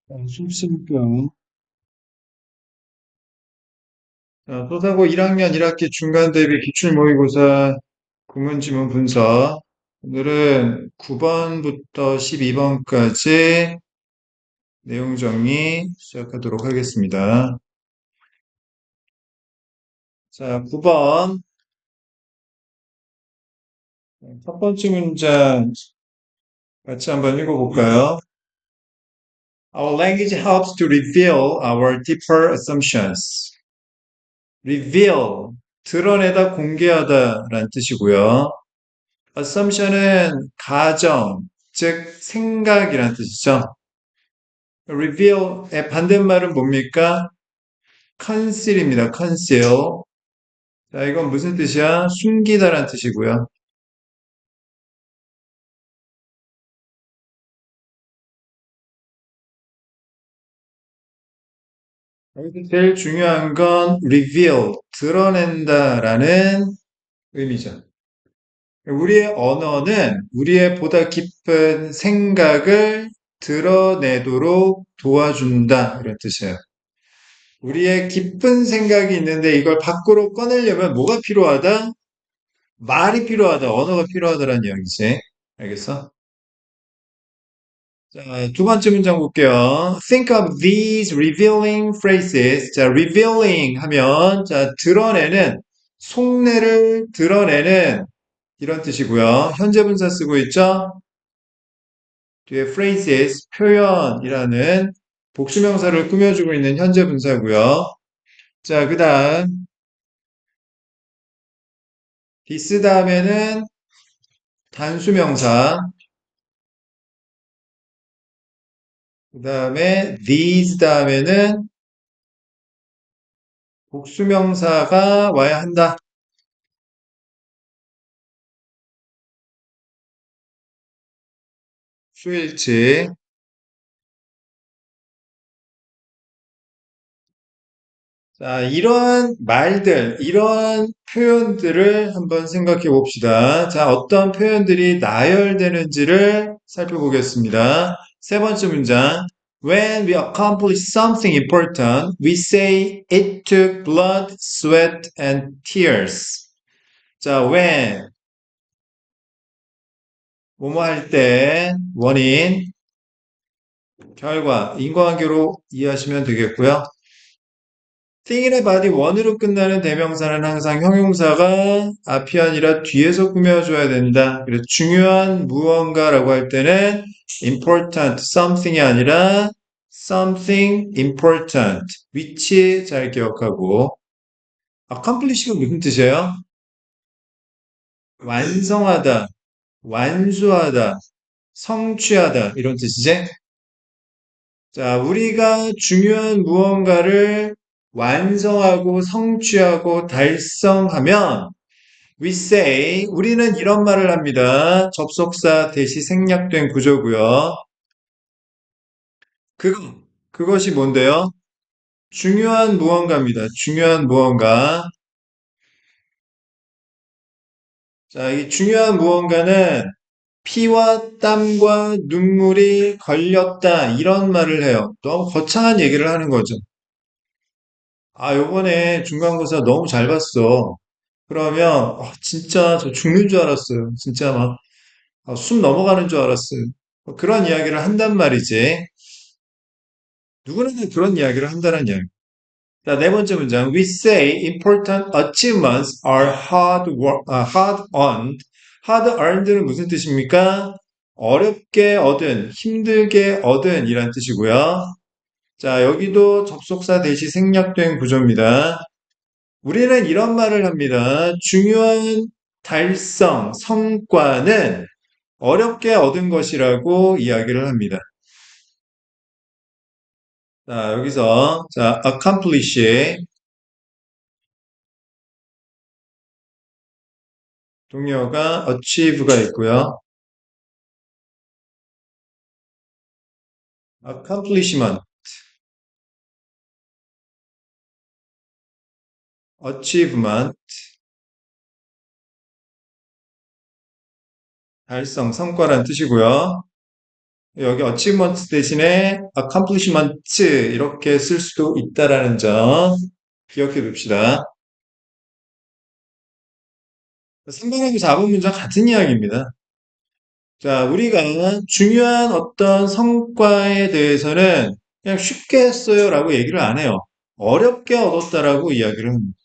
수습경. 소사고 1학년 1학기 중간 대비 기출 모의고사 구문 지문 분석. 오늘은 9번부터 12번까지 내용 정리 시작하도록 하겠습니다. 자, 9번. 첫 번째 문장 같이 한번 읽어볼까요? Our language helps to reveal our deeper assumptions. reveal, 드러내다, 공개하다 라는 뜻이고요. assumption은 가정, 즉 생각이란 뜻이죠. reveal의 반대말은 뭡니까? conceal입니다. conceal. 자, 이건 무슨 뜻이야? 숨기다란 뜻이고요. 여기서 제일 중요한 건 reveal, 드러낸다라는 의미죠. 우리의 언어는 우리의 보다 깊은 생각을 드러내도록 도와준다. 이런 뜻이에요. 우리의 깊은 생각이 있는데 이걸 밖으로 꺼내려면 뭐가 필요하다? 말이 필요하다. 언어가 필요하다라는 이야기지. 알겠어? 자, 두 번째 문장 볼게요. Think of these revealing phrases. 자, revealing 하면, 자, 드러내는, 속내를 드러내는 이런 뜻이고요. 현재 분사 쓰고 있죠? 뒤에 phrases, 표현이라는 복수명사를 꾸며주고 있는 현재 분사고요. 자, 그 다음, this 다음에는 단수명사, 그 다음에 these 다음에는 복수명사가 와야 한다. 수일치. 자, 이러한 말들, 이러한 표현들을 한번 생각해 봅시다. 자, 어떤 표현들이 나열되는지를 살펴보겠습니다. 세 번째 문장. When we accomplish something important, we say it took blood, sweat, and tears. 자, when, 뭐뭐 할 때, 원인, 결과, 인과관계로 이해하시면 되겠고요. thin이나 body 원으로 끝나는 대명사는 항상 형용사가 앞이 아니라 뒤에서 꾸며줘야 된다. 그래서 중요한 무언가라고 할 때는 important, something이 아니라 something important. 위치 잘 기억하고. accomplish가 무슨 뜻이에요? 완성하다, 완수하다, 성취하다 이런 뜻이지? 자, 우리가 중요한 무언가를 완성하고 성취하고 달성하면 we say 우리는 이런 말을 합니다. 접속사 대시 생략된 구조고요. 그것이 뭔데요? 중요한 무언가입니다. 중요한 무언가. 자, 이 중요한 무언가는 피와 땀과 눈물이 걸렸다 이런 말을 해요. 너무 거창한 얘기를 하는 거죠. 아, 요번에 중간고사 너무 잘 봤어. 그러면 진짜 저 죽는 줄 알았어요. 진짜 막 숨 넘어가는 줄 알았어요. 그런 이야기를 한단 말이지. 누구나 다 그런 이야기를 한다는 이야기. 자, 네 번째 문장. We say important achievements are hard work, hard earned. hard earned는 무슨 뜻입니까? 어렵게 얻은, 힘들게 얻은 이란 뜻이고요. 자, 여기도 접속사 대시 생략된 구조입니다. 우리는 이런 말을 합니다. 중요한 달성, 성과는 어렵게 얻은 것이라고 이야기를 합니다. 자, 여기서, 자, accomplish, 동료가 achieve가 있고요. accomplishment, achievement, 달성, 성과란 뜻이고요. 여기 achievement 대신에 accomplishment 이렇게 쓸 수도 있다라는 점 기억해 둡시다. 3번하고 4번 문장 같은 이야기입니다. 자, 우리가 중요한 어떤 성과에 대해서는 그냥 쉽게 했어요라고 얘기를 안 해요. 어렵게 얻었다라고 이야기를 합니다.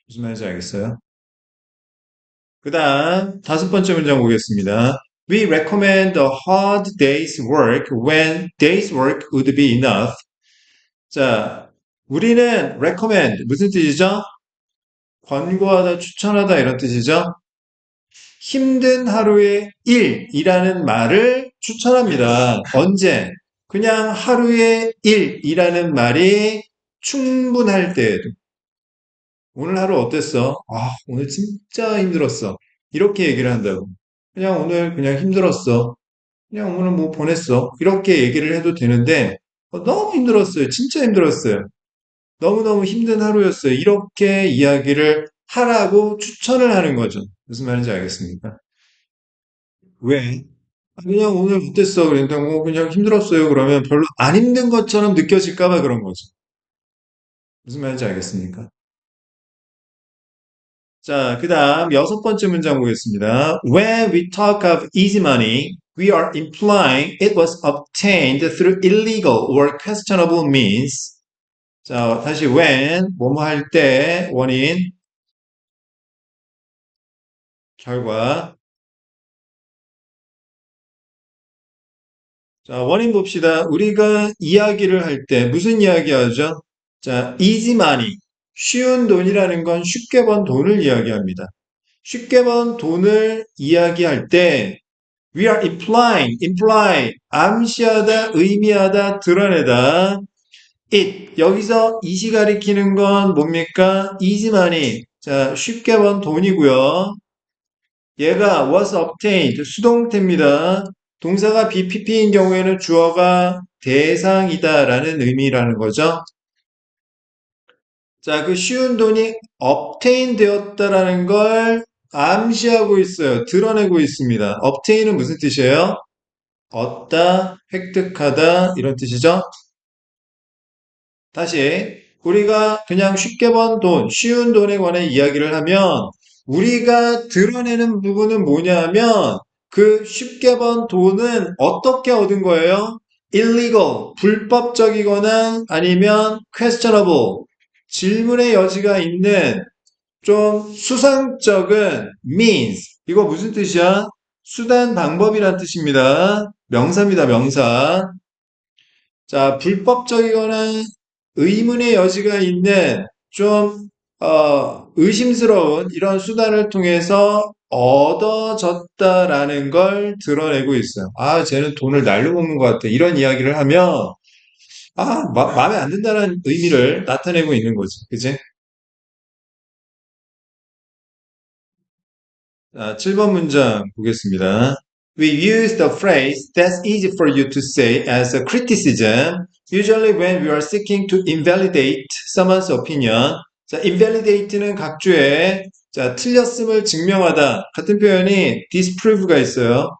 무슨 말인지 알겠어요? 그 다음 다섯 번째 문장 보겠습니다. We recommend a hard day's work when day's work would be enough. 자, 우리는 recommend 무슨 뜻이죠? 권고하다, 추천하다 이런 뜻이죠. 힘든 하루의 일이라는 말을 추천합니다. 언제? 그냥 하루의 일이라는 말이 충분할 때에도. 오늘 하루 어땠어? 아, 오늘 진짜 힘들었어. 이렇게 얘기를 한다고. 그냥 오늘 그냥 힘들었어. 그냥 오늘 뭐 보냈어. 이렇게 얘기를 해도 되는데, 너무 힘들었어요. 진짜 힘들었어요. 너무너무 힘든 하루였어요. 이렇게 이야기를 하라고 추천을 하는 거죠. 무슨 말인지 알겠습니까? 왜? 그냥 오늘 어땠어? 그랬는데, 그냥 힘들었어요. 그러면 별로 안 힘든 것처럼 느껴질까 봐 그런 거죠. 무슨 말인지 알겠습니까? 자, 그 다음 여섯 번째 문장 보겠습니다. When we talk of easy money, we are implying it was obtained through illegal or questionable means. 자, 다시 when, 뭐뭐 할 때, 원인, 결과. 자, 원인 봅시다. 우리가 이야기를 할 때 무슨 이야기 하죠? 자, easy money. 쉬운 돈이라는 건 쉽게 번 돈을 이야기합니다. 쉽게 번 돈을 이야기할 때 we are imply, 암시하다, 의미하다, 드러내다. it, 여기서 it이 가리키는 건 뭡니까? easy money. 자, 쉽게 번 돈이고요. 얘가 was obtained, 수동태입니다. 동사가 BPP인 경우에는 주어가 대상이다라는 의미라는 거죠. 자, 그 쉬운 돈이 obtain 되었다라는 걸 암시하고 있어요. 드러내고 있습니다. obtain은 무슨 뜻이에요? 얻다, 획득하다 이런 뜻이죠. 다시 우리가 그냥 쉽게 번 돈, 쉬운 돈에 관해 이야기를 하면 우리가 드러내는 부분은 뭐냐면 그 쉽게 번 돈은 어떻게 얻은 거예요? illegal, 불법적이거나 아니면 questionable, 질문의 여지가 있는 좀 수상적인 means. 이거 무슨 뜻이야? 수단, 방법이란 뜻입니다. 명사입니다, 명사. 자, 불법적이거나 의문의 여지가 있는 좀, 의심스러운 이런 수단을 통해서 얻어졌다라는 걸 드러내고 있어요. 아, 쟤는 돈을 날로 먹는 것 같아. 이런 이야기를 하면, 마음에 안 든다는 의미를 나타내고 있는 거지. 그지? 자, 7번 문장 보겠습니다. We use the phrase that's easy for you to say as a criticism, usually when we are seeking to invalidate someone's opinion. 자, invalidate는 각주에 자, 틀렸음을 증명하다. 같은 표현이 disprove가 있어요.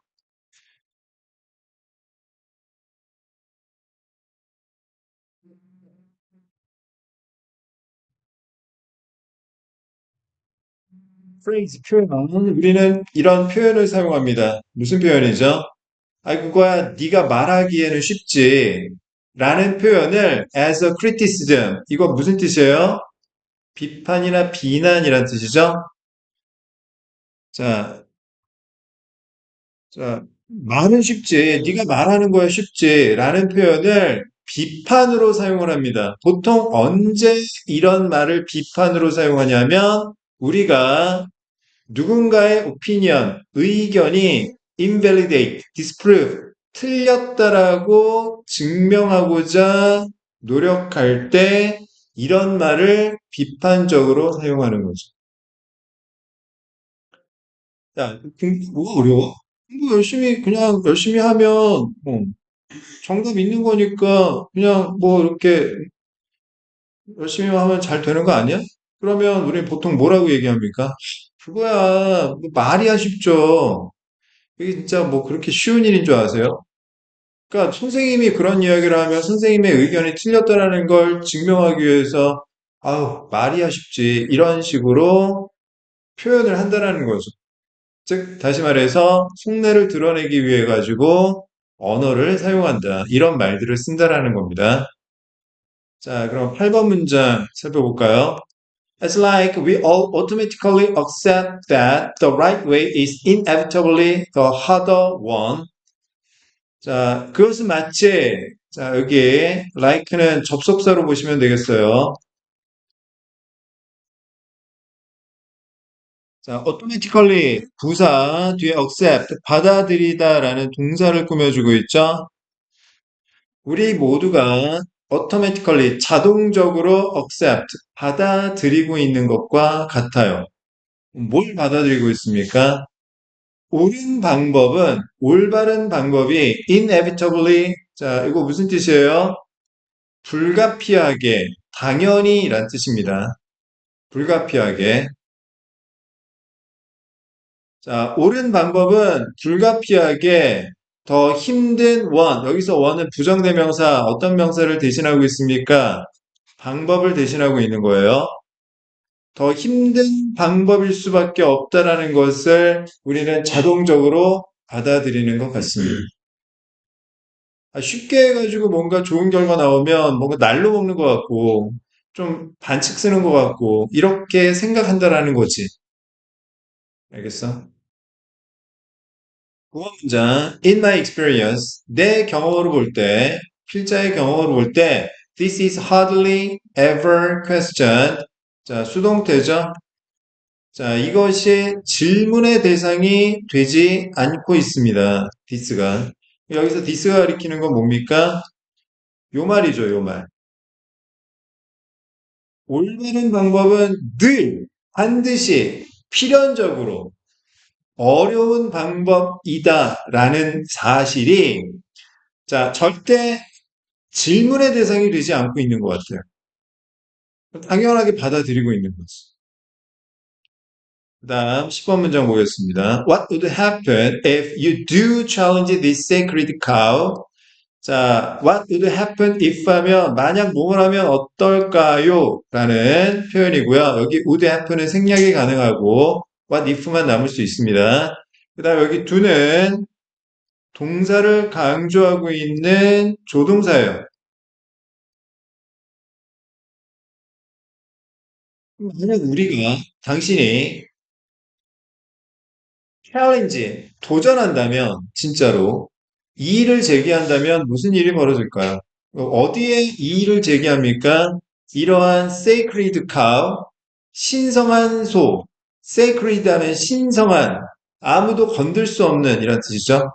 phrase 표현. 우리는 이런 표현을 사용합니다. 무슨 표현이죠? 아, 그거야 네가 말하기에는 쉽지. 라는 표현을 as a criticism. 이거 무슨 뜻이에요? 비판이나 비난이란 뜻이죠. 자, 말은 쉽지. 네가 말하는 거야 쉽지라는 표현을 비판으로 사용을 합니다. 보통 언제 이런 말을 비판으로 사용하냐면 우리가 누군가의 opinion, 의견이 invalidate, disprove, 틀렸다라고 증명하고자 노력할 때 이런 말을 비판적으로 사용하는 거죠. 야, 뭐가 어려워? 공부 열심히, 그냥 열심히 하면, 정답 있는 거니까, 그냥 뭐, 이렇게 열심히 하면 잘 되는 거 아니야? 그러면 우리 보통 뭐라고 얘기합니까? 그거야, 뭐 말이야 쉽죠. 이게 진짜 뭐 그렇게 쉬운 일인 줄 아세요? 그러니까 선생님이 그런 이야기를 하면 선생님의 의견이 틀렸다라는 걸 증명하기 위해서 아우, 말이야 쉽지. 이런 식으로 표현을 한다라는 거죠. 즉, 다시 말해서 속내를 드러내기 위해 가지고 언어를 사용한다. 이런 말들을 쓴다라는 겁니다. 자, 그럼 8번 문장 살펴볼까요? It's like we all automatically accept that the right way is inevitably the harder one. 자, 그것은 마치, 자, 여기 like는 접속사로 보시면 되겠어요. 자, automatically 부사 뒤에 accept 받아들이다라는 동사를 꾸며주고 있죠. 우리 모두가 automatically 자동적으로 accept 받아들이고 있는 것과 같아요. 뭘 받아들이고 있습니까? 올바른 방법이 inevitably, 자, 이거 무슨 뜻이에요? 불가피하게, 당연히 란 뜻입니다. 불가피하게. 자, 옳은 방법은 불가피하게 더 힘든 여기서 원은 부정대명사, 어떤 명사를 대신하고 있습니까? 방법을 대신하고 있는 거예요. 더 힘든 방법일 수밖에 없다라는 것을 우리는 자동적으로 받아들이는 것 같습니다. 쉽게 해가지고 뭔가 좋은 결과 나오면 뭔가 날로 먹는 것 같고, 좀 반칙 쓰는 것 같고, 이렇게 생각한다라는 거지. 알겠어? 9번 문장. In my experience, 내 경험으로 볼 때, 필자의 경험으로 볼 때, this is hardly ever questioned. 자, 수동태죠? 자, 이것이 질문의 대상이 되지 않고 있습니다. this가. 여기서 this가 가리키는 건 뭡니까? 요 말이죠, 요 말. 올바른 방법은 늘, 반드시, 필연적으로 어려운 방법이다라는 사실이 자, 절대 질문의 대상이 되지 않고 있는 것 같아요. 당연하게 받아들이고 있는 거지. 그 다음 10번 문장 보겠습니다. What would happen if you do challenge this sacred cow? 자, what would happen if 하면 만약 뭐를 하면 어떨까요? 라는 표현이고요. 여기 would happen은 생략이 가능하고 what if만 남을 수 있습니다. 그 다음 여기 do는 동사를 강조하고 있는 조동사예요. 만약 당신이 챌린지, 도전한다면, 진짜로, 이의를 제기한다면 무슨 일이 벌어질까요? 어디에 이의를 제기합니까? 이러한 sacred cow, 신성한 소, sacred 하면 신성한, 아무도 건들 수 없는 이런 뜻이죠.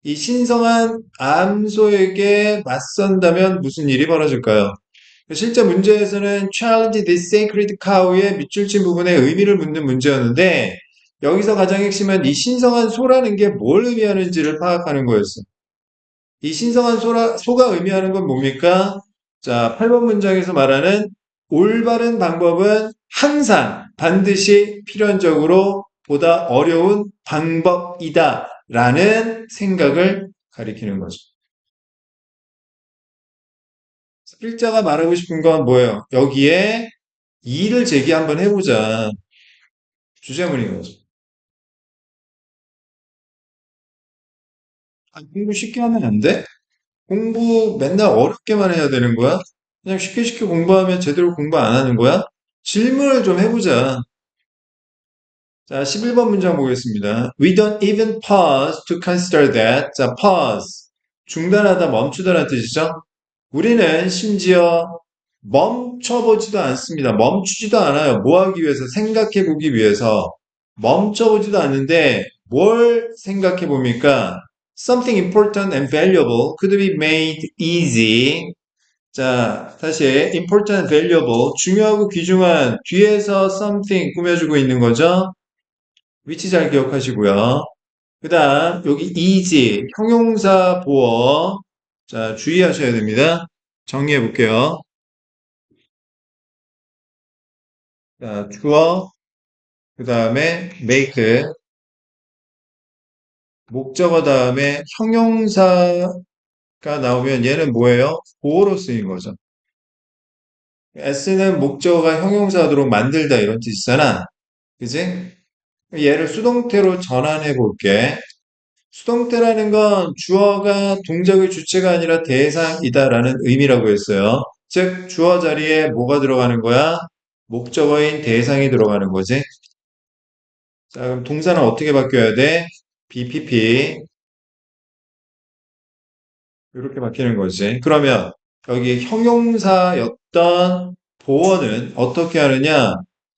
이 신성한 암소에게 맞선다면 무슨 일이 벌어질까요? 실제 문제에서는 challenge this sacred cow의 밑줄 친 부분에 의미를 묻는 문제였는데 여기서 가장 핵심은 이 신성한 소라는 게 뭘 의미하는지를 파악하는 거였어. 이 신성한 소가 의미하는 건 뭡니까? 자, 8번 문장에서 말하는 올바른 방법은 항상 반드시 필연적으로 보다 어려운 방법이다 라는 생각을 가리키는 거죠. 필자가 말하고 싶은 건 뭐예요? 여기에 이의를 제기 한번 해보자. 주제문인 거죠. 공부 쉽게 하면 안 돼? 공부 맨날 어렵게만 해야 되는 거야? 그냥 쉽게 쉽게 공부하면 제대로 공부 안 하는 거야? 질문을 좀 해보자. 자, 11번 문장 보겠습니다. We don't even pause to consider that. 자, pause. 중단하다, 멈추다라는 뜻이죠. 우리는 심지어 멈춰보지도 않습니다. 멈추지도 않아요. 뭐 하기 위해서? 생각해 보기 위해서. 멈춰보지도 않는데 뭘 생각해 봅니까? Something important and valuable could be made easy. 자, 다시 important and valuable 중요하고 귀중한 뒤에서 something 꾸며주고 있는 거죠. 위치 잘 기억하시고요. 그 다음 여기 easy 형용사 보어 자 주의하셔야 됩니다. 정리해 볼게요. 자, 주어 그 다음에 make 목적어 다음에 형용사 나오면 얘는 뭐예요? 보어로 쓰인 거죠. s는 목적어가 형용사도록 만들다 이런 뜻이잖아. 그지? 얘를 수동태로 전환해 볼게. 수동태라는 건 주어가 동작의 주체가 아니라 대상이다라는 의미라고 했어요. 즉, 주어 자리에 뭐가 들어가는 거야? 목적어인 대상이 들어가는 거지. 자, 그럼 동사는 어떻게 바뀌어야 돼? BPP. 이렇게 바뀌는 거지. 그러면 여기 형용사였던 보어는 어떻게 하느냐?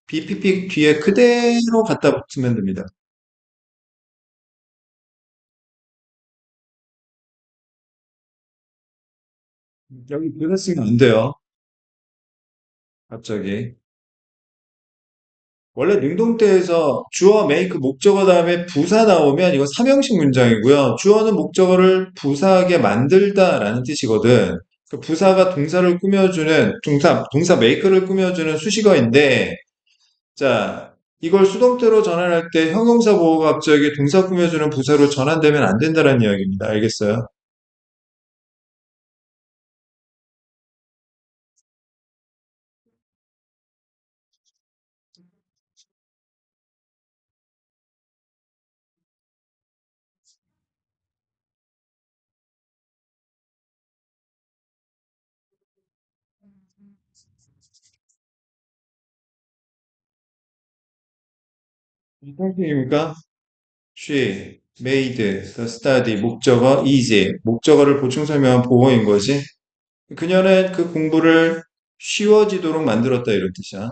BPP 뒤에 그대로 갖다 붙이면 됩니다. 여기 그대 쓰면 안 돼요. 갑자기. 원래 능동태에서 주어, 메이크, 목적어 다음에 부사 나오면 이거 삼형식 문장이고요. 주어는 목적어를 부사하게 만들다라는 뜻이거든. 그 부사가 동사를 꾸며주는, 동사 메이크를 꾸며주는 수식어인데, 자, 이걸 수동태로 전환할 때 형용사 보호가 갑자기 동사 꾸며주는 부사로 전환되면 안 된다는 이야기입니다. 알겠어요? 무슨 뜻입니까? She made the study 목적어 easy. 목적어를 보충 설명한 보어인 거지. 그녀는 그 공부를 쉬워지도록 만들었다 이런 뜻이야.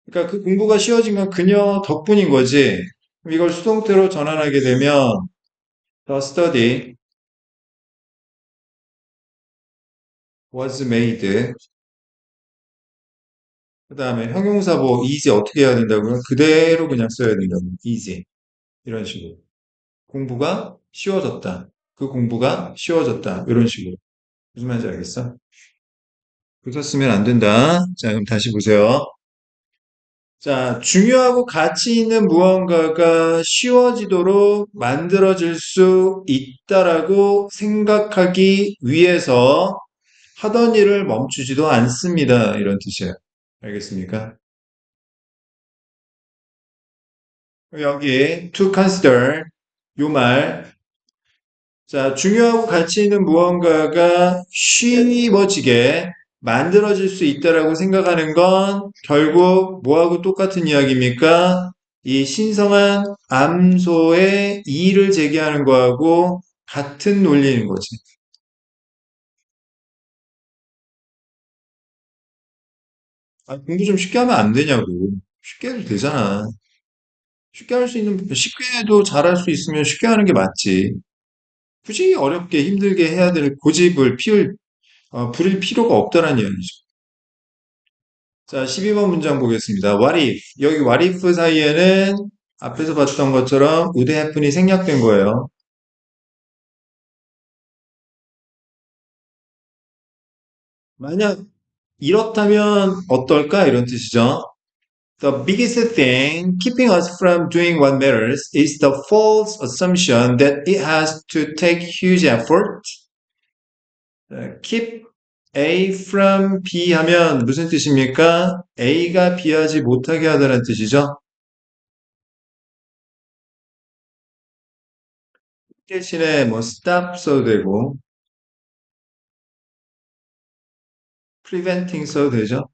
그러니까 그 공부가 쉬워진 건 그녀 덕분인 거지. 그럼 이걸 수동태로 전환하게 되면 the study was made. 그 다음에 형용사 뭐 easy 어떻게 해야 된다고요? 그대로 그냥 써야 된다고. easy. 이런 식으로. 공부가 쉬워졌다. 그 공부가 쉬워졌다. 이런 식으로. 무슨 말인지 알겠어? 그거 쓰면 안 된다. 자, 그럼 다시 보세요. 자, 중요하고 가치 있는 무언가가 쉬워지도록 만들어질 수 있다라고 생각하기 위해서 하던 일을 멈추지도 않습니다. 이런 뜻이에요. 알겠습니까? 여기 to consider 요 말. 자, 중요하고 가치 있는 무언가가 쉬워지게 만들어질 수 있다라고 생각하는 건 결국 뭐하고 똑같은 이야기입니까? 이 신성한 암소의 이의를 제기하는 거하고 같은 논리인 거지. 아, 공부 좀 쉽게 하면 안 되냐고. 쉽게 해도 되잖아. 쉽게 할 수 있는, 쉽게 해도 잘할 수 있으면 쉽게 하는 게 맞지. 굳이 어렵게 힘들게 해야 될 고집을 부릴 필요가 없다는 이야기죠. 자, 12번 문장 보겠습니다. What if? 여기 what if 사이에는 앞에서 봤던 것처럼 would happen이 생략된 거예요. 만약 이렇다면 어떨까? 이런 뜻이죠. The biggest thing keeping us from doing what matters is the false assumption that it has to take huge effort. Keep A from B 하면 무슨 뜻입니까? A가 B하지 못하게 하다는 뜻이죠. 대신에 뭐 stop 써도 되고 preventing 써도 되죠.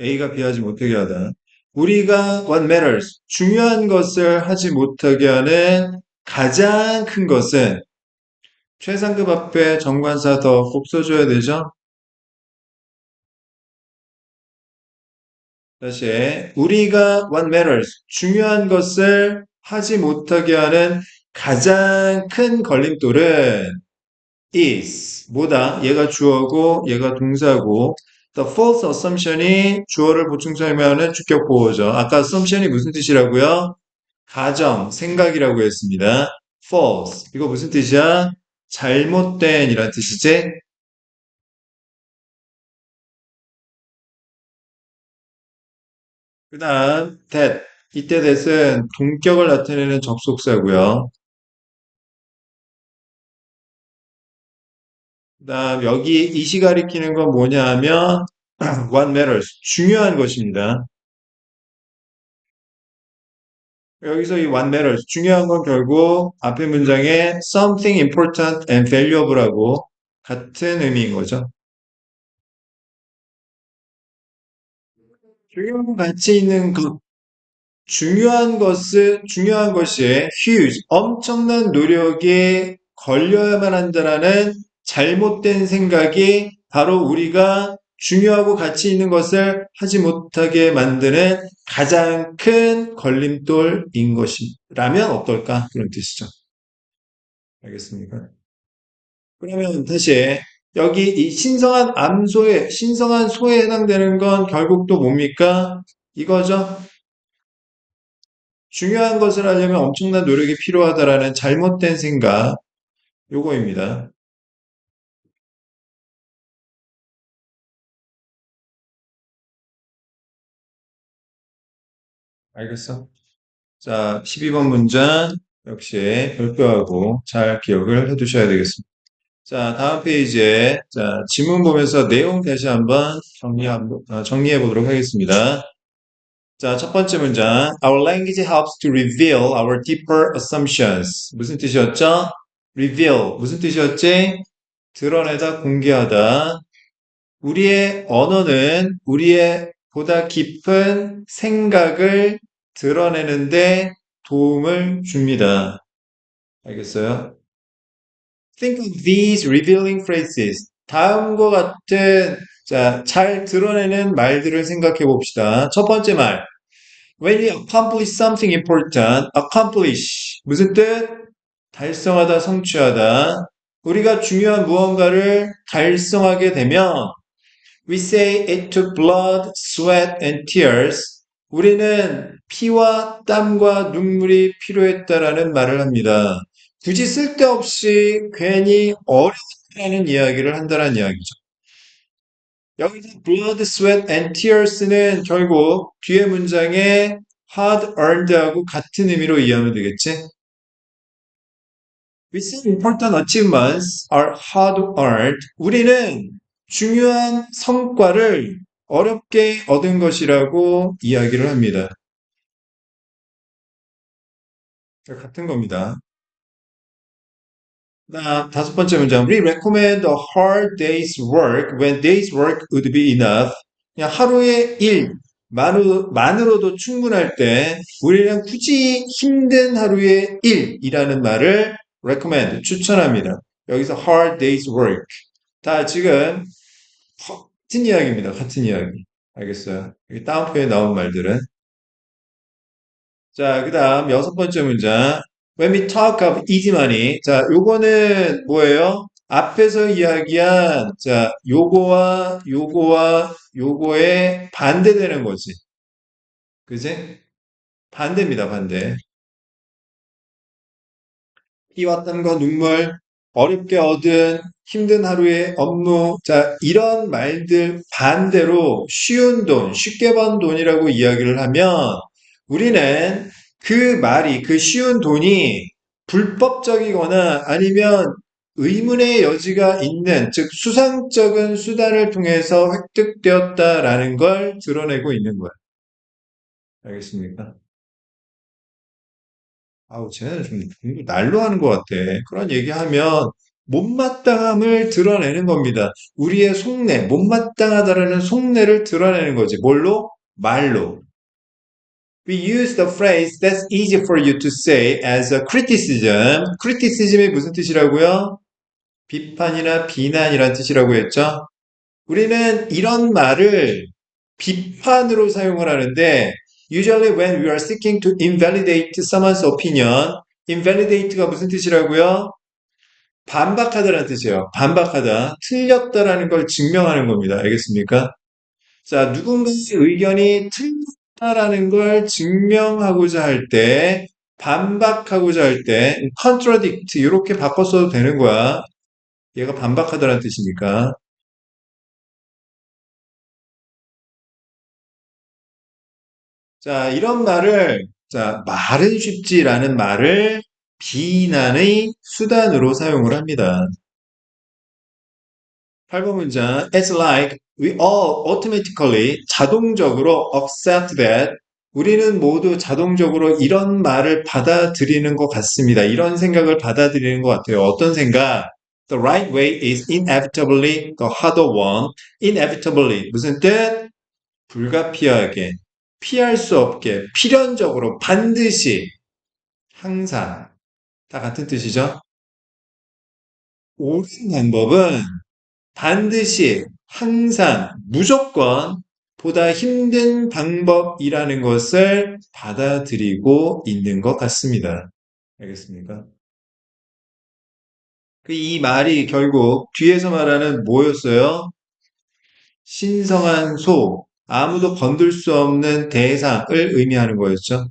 A가 B하지 못하게 하다. 우리가 what matters, 중요한 것을 하지 못하게 하는 가장 큰 것은 최상급 앞에 정관사 더 꼭 써줘야 되죠. 다시 우리가 what matters, 중요한 것을 하지 못하게 하는 가장 큰 걸림돌은 is 뭐다? 얘가 주어고 얘가 동사고 the false assumption이 주어를 보충 설명하는 주격 보호죠. 아까 assumption이 무슨 뜻이라고요? 가정, 생각이라고 했습니다. false 이거 무슨 뜻이야? 잘못된 이란 뜻이지? 그 다음 that 이때 that은 동격을 나타내는 접속사고요. 그다음 여기 이시 가리키는 건 뭐냐 하면 what matters 중요한 것입니다. 여기서 이 what matters 중요한 건 결국 앞에 문장에 something important and valuable하고 같은 의미인 거죠. 중요한 가치 있는 것 중요한 것이 huge, 엄청난 노력에 걸려야만 한다라는 잘못된 생각이 바로 우리가 중요하고 가치 있는 것을 하지 못하게 만드는 가장 큰 걸림돌인 것이라면 어떨까? 그런 뜻이죠. 알겠습니까? 그러면 다시 여기 이 신성한 소에 해당되는 건 결국 또 뭡니까? 이거죠. 중요한 것을 하려면 엄청난 노력이 필요하다라는 잘못된 생각, 요거입니다. 알겠어? 자, 12번 문장 역시 별표하고 잘 기억을 해 두셔야 되겠습니다. 자, 다음 페이지에 자, 지문 보면서 내용 다시 한번 정리해 보도록 하겠습니다. 자, 첫 번째 문장. Our language helps to reveal our deeper assumptions. 무슨 뜻이었죠? reveal. 무슨 뜻이었지? 드러내다, 공개하다. 우리의 언어는 우리의 보다 깊은 생각을 드러내는데 도움을 줍니다. 알겠어요? Think of these revealing phrases. 다음과 같은 자, 잘 드러내는 말들을 생각해 봅시다. 첫 번째 말. When you accomplish something important, accomplish. 무슨 뜻? 달성하다, 성취하다. 우리가 중요한 무언가를 달성하게 되면 We say it took blood, sweat, and tears. 우리는 피와 땀과 눈물이 필요했다라는 말을 합니다. 굳이 쓸데없이 괜히 어렵다는 이야기를 한다는 이야기죠. 여기서 blood, sweat, and tears는 결국 뒤에 문장에 hard earned하고 같은 의미로 이해하면 되겠지? We say important achievements are hard earned. 우리는 중요한 성과를 어렵게 얻은 것이라고 이야기를 합니다. 같은 겁니다. 다섯 번째 문장. We recommend a hard day's work when day's work would be enough. 그냥 하루의 일만으로도 충분할 때 우리는 굳이 힘든 하루의 일이라는 말을 recommend, 추천합니다. 여기서 hard day's work. 다 지금 같은 이야기입니다. 같은 이야기. 알겠어요? 여기 다운표에 나온 말들은. 자, 그 다음 여섯 번째 문장. When we talk of easy money. 자, 요거는 뭐예요? 앞에서 이야기한, 자, 요거에 반대되는 거지. 그지? 반대입니다, 반대. 피와 땀과 눈물, 어렵게 얻은 힘든 하루의 업무, 자, 이런 말들 반대로 쉬운 돈, 쉽게 번 돈이라고 이야기를 하면 우리는 그 말이, 그 쉬운 돈이 불법적이거나 아니면 의문의 여지가 있는, 즉, 수상적인 수단을 통해서 획득되었다라는 걸 드러내고 있는 거야. 알겠습니까? 아우, 쟤는 좀 공부 날로 하는 것 같아. 그런 얘기하면 못마땅함을 드러내는 겁니다. 우리의 속내, 못마땅하다라는 속내를 드러내는 거지. 뭘로? 말로. We use the phrase that's easy for you to say as a criticism. criticism이 무슨 뜻이라고요? 비판이나 비난이란 뜻이라고 했죠? 우리는 이런 말을 비판으로 사용을 하는데 usually when we are seeking to invalidate someone's opinion, invalidate가 무슨 뜻이라고요? 반박하다라는 뜻이에요. 반박하다, 틀렸다라는 걸 증명하는 겁니다. 알겠습니까? 자, 누군가의 의견이 틀렸다라는 걸 증명하고자 할 때, 반박하고자 할 때, contradict 이렇게 바꿔 써도 되는 거야. 얘가 반박하다라는 뜻이니까. 자, 이런 말을, 자, 말은 쉽지라는 말을 비난의 수단으로 사용을 합니다. 8번 문장. It's like we all automatically 자동적으로 accept that 우리는 모두 자동적으로 이런 말을 받아들이는 것 같습니다. 이런 생각을 받아들이는 것 같아요. 어떤 생각? The right way is inevitably the harder one. Inevitably 무슨 뜻? 불가피하게, 피할 수 없게, 필연적으로, 반드시, 항상 다 같은 뜻이죠? 옳은 방법은 반드시, 항상, 무조건 보다 힘든 방법이라는 것을 받아들이고 있는 것 같습니다. 알겠습니까? 이 말이 결국 뒤에서 말하는 뭐였어요? 신성한 소, 아무도 건들 수 없는 대상을 의미하는 거였죠.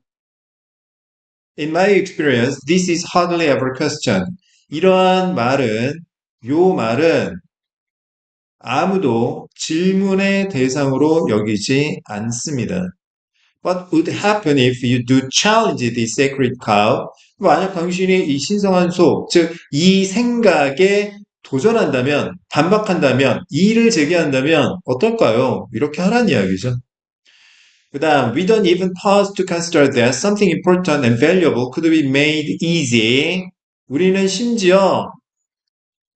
In my experience, this is hardly ever questioned. 이러한 말은, 요 말은 아무도 질문의 대상으로 여기지 않습니다. What would happen if you do challenge the sacred cow? 만약 당신이 이 신성한 소, 즉, 이 생각에 도전한다면, 반박한다면, 이의를 제기한다면 어떨까요? 이렇게 하라는 이야기죠. 그 다음, we don't even pause to consider that something important and valuable could be made easy. 우리는 심지어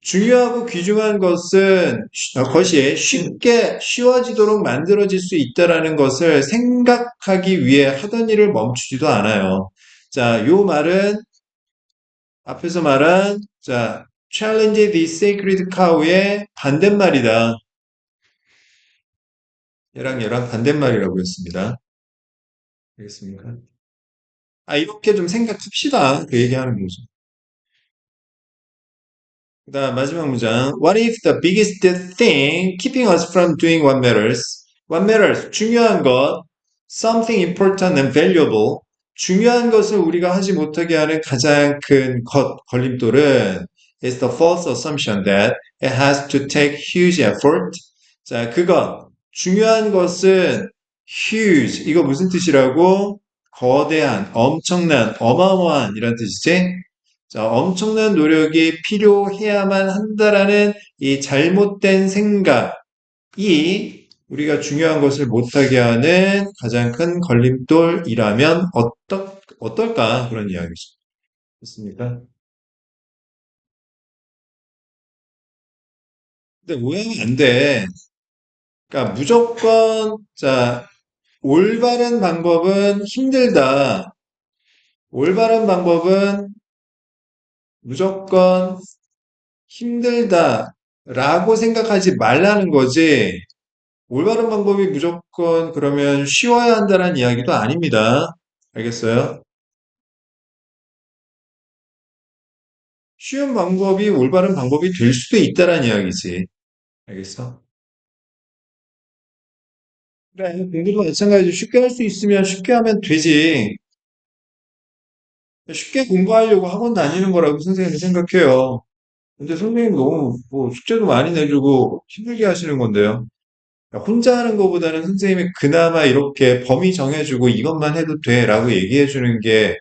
중요하고 귀중한 것이 쉽게 쉬워지도록 만들어질 수 있다라는 것을 생각하기 위해 하던 일을 멈추지도 않아요. 자, 요 말은 앞에서 말한 자, challenge the sacred cow의 반대말이다. 얘랑 반대말이라고 했습니다. 알겠습니까? 이렇게 좀 생각합시다. 그 얘기하는 거죠. 그 다음 마지막 문장. What if the biggest thing keeping us from doing what matters? What matters? 중요한 것. Something important and valuable. 중요한 것을 우리가 하지 못하게 하는 가장 큰 걸림돌은 is the false assumption that it has to take huge effort. 자, 그것. 중요한 것은 huge. 이거 무슨 뜻이라고? 거대한, 엄청난, 어마어마한 이런 뜻이지? 자, 엄청난 노력이 필요해야만 한다라는 이 잘못된 생각이 우리가 중요한 것을 못하게 하는 가장 큰 걸림돌이라면 어떨까? 그런 이야기죠. 됐습니까? 근데 오해하면 안 돼. 그러니까 무조건, 자, 올바른 방법은 힘들다. 올바른 방법은 무조건 힘들다라고 생각하지 말라는 거지. 올바른 방법이 무조건 그러면 쉬워야 한다는 이야기도 아닙니다. 알겠어요? 쉬운 방법이 올바른 방법이 될 수도 있다는 이야기지. 알겠어? 그래, 공부도 마찬가지로 쉽게 할 수 있으면 쉽게 하면 되지. 쉽게 공부하려고 학원 다니는 거라고 선생님이 생각해요. 근데 선생님 너무 뭐 숙제도 많이 내주고 힘들게 하시는 건데요. 혼자 하는 것보다는 선생님이 그나마 이렇게 범위 정해주고 이것만 해도 돼 라고 얘기해 주는 게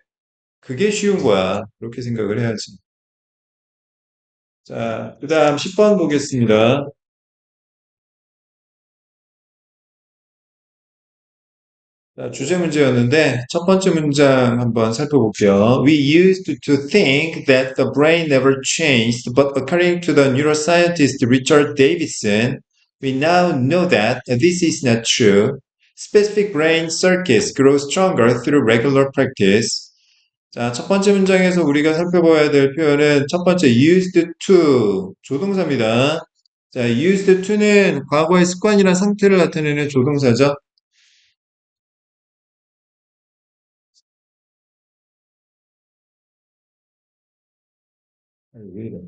그게 쉬운 거야. 그렇게 생각을 해야지. 자, 그 다음 10번 보겠습니다. 자, 주제 문제였는데 첫 번째 문장 한번 살펴볼게요. We used to think that the brain never changed, but according to the neuroscientist Richard Davidson, we now know that this is not true. Specific brain circuits grow stronger through regular practice. 자, 첫 번째 문장에서 우리가 살펴봐야 될 표현은 첫 번째 used to 조동사입니다. 자, used to는 과거의 습관이나 상태를 나타내는 조동사죠. 왜 이래?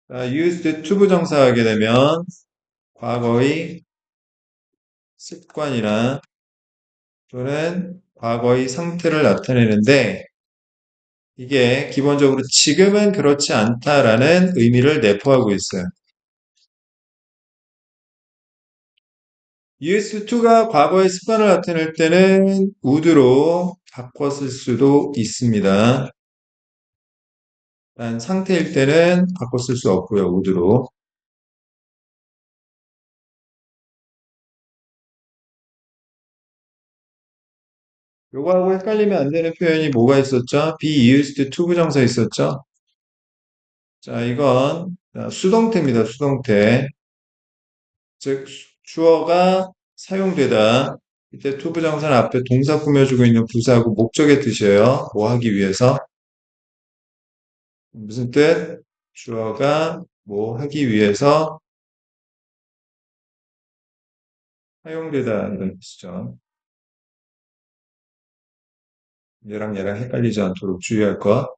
자, used to 부정사하게 되면 과거의 습관이나 또는 과거의 상태를 나타내는데 이게 기본적으로 지금은 그렇지 않다라는 의미를 내포하고 있어요. used to가 과거의 습관을 나타낼 때는 would로 바꿨을 수도 있습니다. 란 상태일 때는 바꿔 쓸 수 없고요. would로. 요거하고 헷갈리면 안 되는 표현이 뭐가 있었죠? be used to 부정사 있었죠? 자, 이건 수동태입니다. 수동태. 즉 주어가 사용되다. 이때 to 부정사는 앞에 동사 꾸며주고 있는 부사하고 목적의 뜻이에요. 뭐 하기 위해서? 무슨 뜻? 주어가 뭐 하기 위해서 사용되다 이런 뜻이죠. 얘랑 얘랑 헷갈리지 않도록 주의할 것.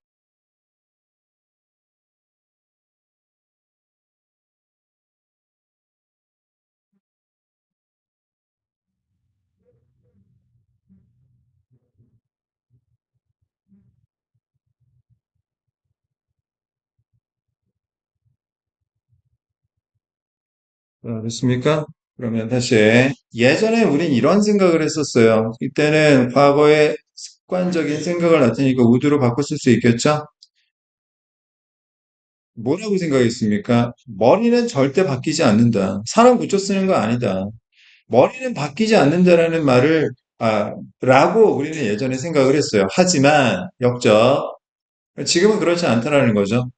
됐습니까? 그러면 다시 예전에 우린 이런 생각을 했었어요. 이때는 과거의 습관적인 생각을 나타내니까 우드로 바꿨을 수 있겠죠? 뭐라고 생각했습니까? 머리는 절대 바뀌지 않는다. 사람 고쳐 쓰는 거 아니다. 머리는 바뀌지 않는다라는 말을 라고 우리는 예전에 생각을 했어요. 하지만 역적 지금은 그렇지 않다라는 거죠.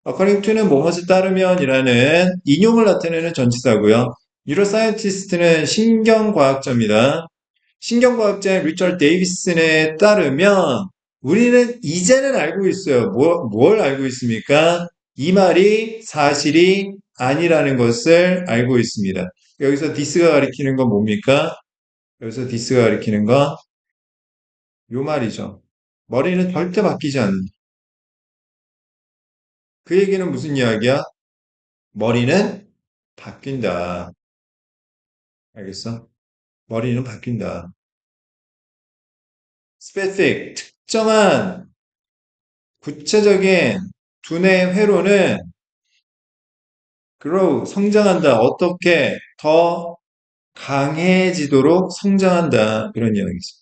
according to는 뭐뭐에 따르면이라는 인용을 나타내는 전치사고요. 뉴로사이언티스트는 신경과학자입니다. 신경과학자인 리처드 데이비슨에 따르면 우리는 이제는 알고 있어요. 뭘 알고 있습니까? 이 말이 사실이 아니라는 것을 알고 있습니다. 여기서 디스가 가리키는 건 뭡니까? 여기서 디스가 가리키는 건 요 말이죠. 머리는 절대 바뀌지 않는. 그 얘기는 무슨 이야기야? 머리는 바뀐다. 알겠어? 머리는 바뀐다. specific, 특정한 구체적인 두뇌 회로는 grow, 성장한다. 어떻게 더 강해지도록 성장한다. 이런 이야기죠.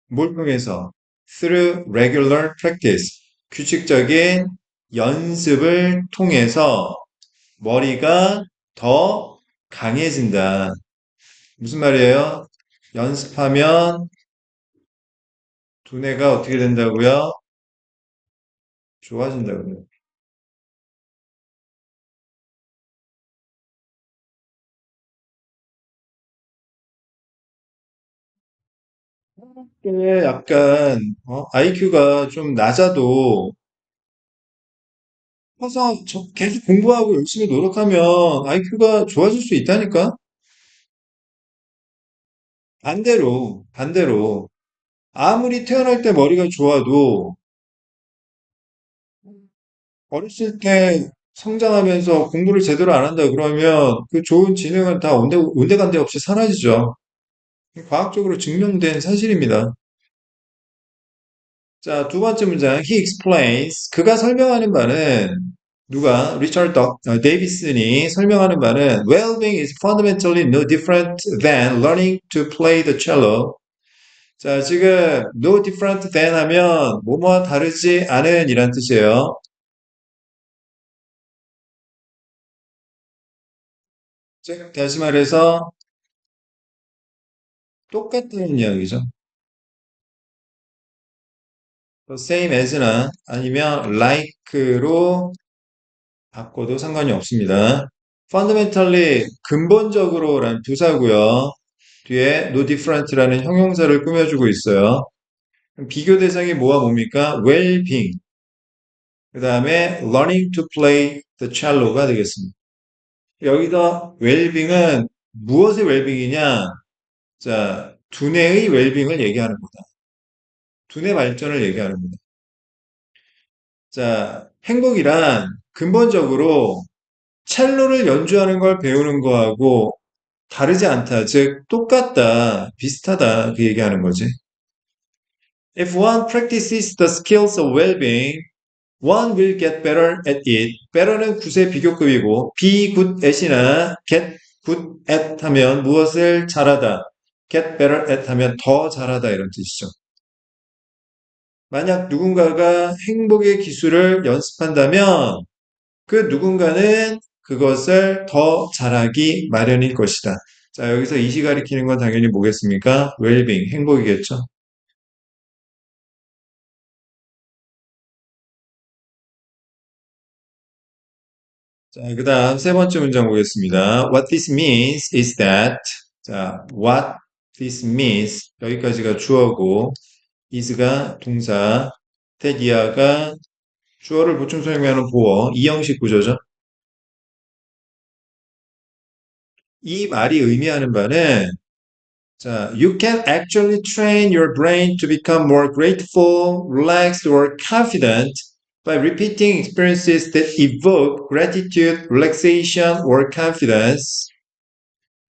뭘 통해서? through regular practice. 규칙적인 연습을 통해서 머리가 더 강해진다. 무슨 말이에요? 연습하면 두뇌가 어떻게 된다고요? 좋아진다고요. 이게 약간 IQ가 좀 낮아도 커서 계속 공부하고 열심히 노력하면 IQ가 좋아질 수 있다니까? 반대로 아무리 태어날 때 머리가 좋아도 어렸을 때 성장하면서 공부를 제대로 안 한다 그러면 그 좋은 지능은 다 온데간데 없이 사라지죠. 과학적으로 증명된 사실입니다. 자, 두 번째 문장. He explains. 그가 설명하는 바는 누가? 리처드 데이비슨이 설명하는 바는 Well-being is fundamentally no different than learning to play the cello. 자, 지금 no different than 하면 뭐뭐와 다르지 않은 이란 뜻이에요. 즉, 다시 말해서 똑같다는 이야기죠. same as나 아니면 like로 바꿔도 상관이 없습니다. fundamentally 근본적으로라는 부사고요. 뒤에 no different라는 형용사를 꾸며주고 있어요. 비교 대상이 뭐와 뭡니까? well-being. 그 다음에 learning to play the cello가 되겠습니다. 여기서 well-being은 무엇의 well-being이냐? 자, 두뇌의 well-being을 얘기하는 거다. 두뇌 발전을 얘기하는 거다. 자, 행복이란 근본적으로 첼로를 연주하는 걸 배우는 거하고 다르지 않다. 즉, 똑같다. 비슷하다. 그 얘기하는 거지. If one practices the skills of well-being, one will get better at it. better는 굿의 비교급이고, be good at이나 get good at 하면 무엇을 잘하다. get better at 하면 더 잘하다 이런 뜻이죠. 만약 누군가가 행복의 기술을 연습한다면 그 누군가는 그것을 더 잘하기 마련일 것이다. 자, 여기서 이시 가리키는 건 당연히 뭐겠습니까? 웰빙, 행복이겠죠. 자, 그 다음 세 번째 문장 보겠습니다. What this means is that, 자, what this means, 여기까지가 주어고, is가 동사, that 이하가 주어를 보충 설명하는 보어, 이 형식 구조죠. 이 말이 의미하는 바는 자, you can actually train your brain to become more grateful, relaxed, or confident by repeating experiences that evoke gratitude, relaxation, or confidence.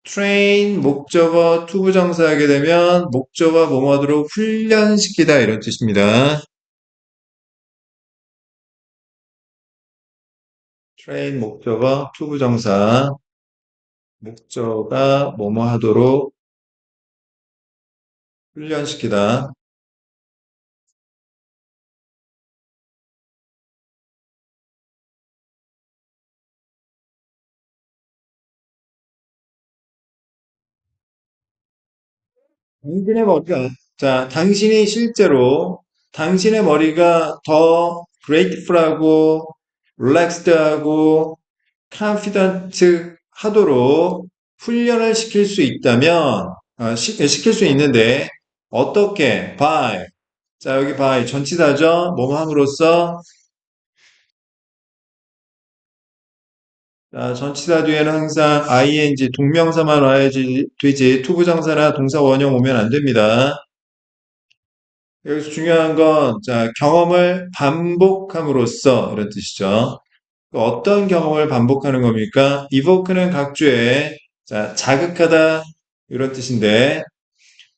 train 목적어 투부정사 하게 되면 목적어 뭐뭐하도록 훈련시키다 이런 뜻입니다. train 목적어 투부정사 목적어가 뭐뭐하도록 훈련시키다. 당신의 머리가, 자, 당신이 실제로 당신의 머리가 더 grateful하고 relaxed하고 confident 하도록 훈련을 시킬 수 있다면, 시킬 수 있는데, 어떻게? by. 자, 여기 by 전치사죠? 뭐뭐 함으로써. 자, 전치사 뒤에는 항상 ing 동명사만 와야지 되지 투부정사나 동사 원형 오면 안 됩니다. 여기서 중요한 건, 자, 경험을 반복함으로써, 이런 뜻이죠. 어떤 경험을 반복하는 겁니까? evoke는 각주에, 자, 자극하다, 이런 뜻인데,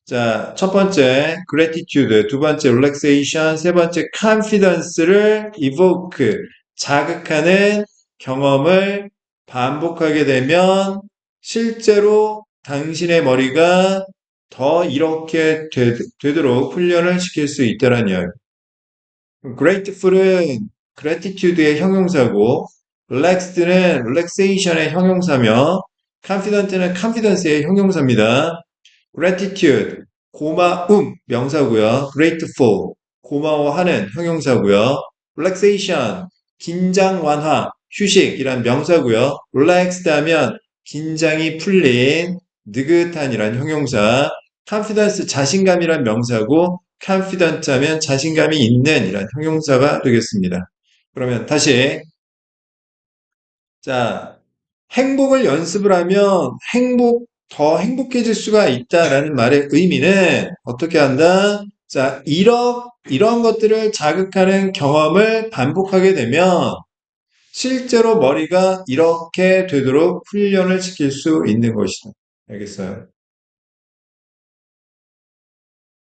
자, 첫 번째, gratitude, 두 번째, relaxation, 세 번째, confidence를 evoke, 자극하는 경험을 반복하게 되면, 실제로 당신의 머리가 더 이렇게 되도록 훈련을 시킬 수 있다는 이야기. grateful은 gratitude의 형용사고, relaxed는 relaxation의 형용사며, confident는 confidence의 형용사입니다. gratitude, 고마움, 명사고요. grateful, 고마워하는 형용사고요. relaxation, 긴장 완화, 휴식이란 명사고요. relaxed 하면 긴장이 풀린, 느긋한이란 형용사. confidence, 자신감이란 명사고 confident 하면 자신감이 있는 이란 형용사가 되겠습니다. 그러면 다시 자, 행복을 연습을 하면 더 행복해질 수가 있다라는 말의 의미는 어떻게 한다? 자, 이런 것들을 자극하는 경험을 반복하게 되면 실제로 머리가 이렇게 되도록 훈련을 시킬 수 있는 것이다. 알겠어요?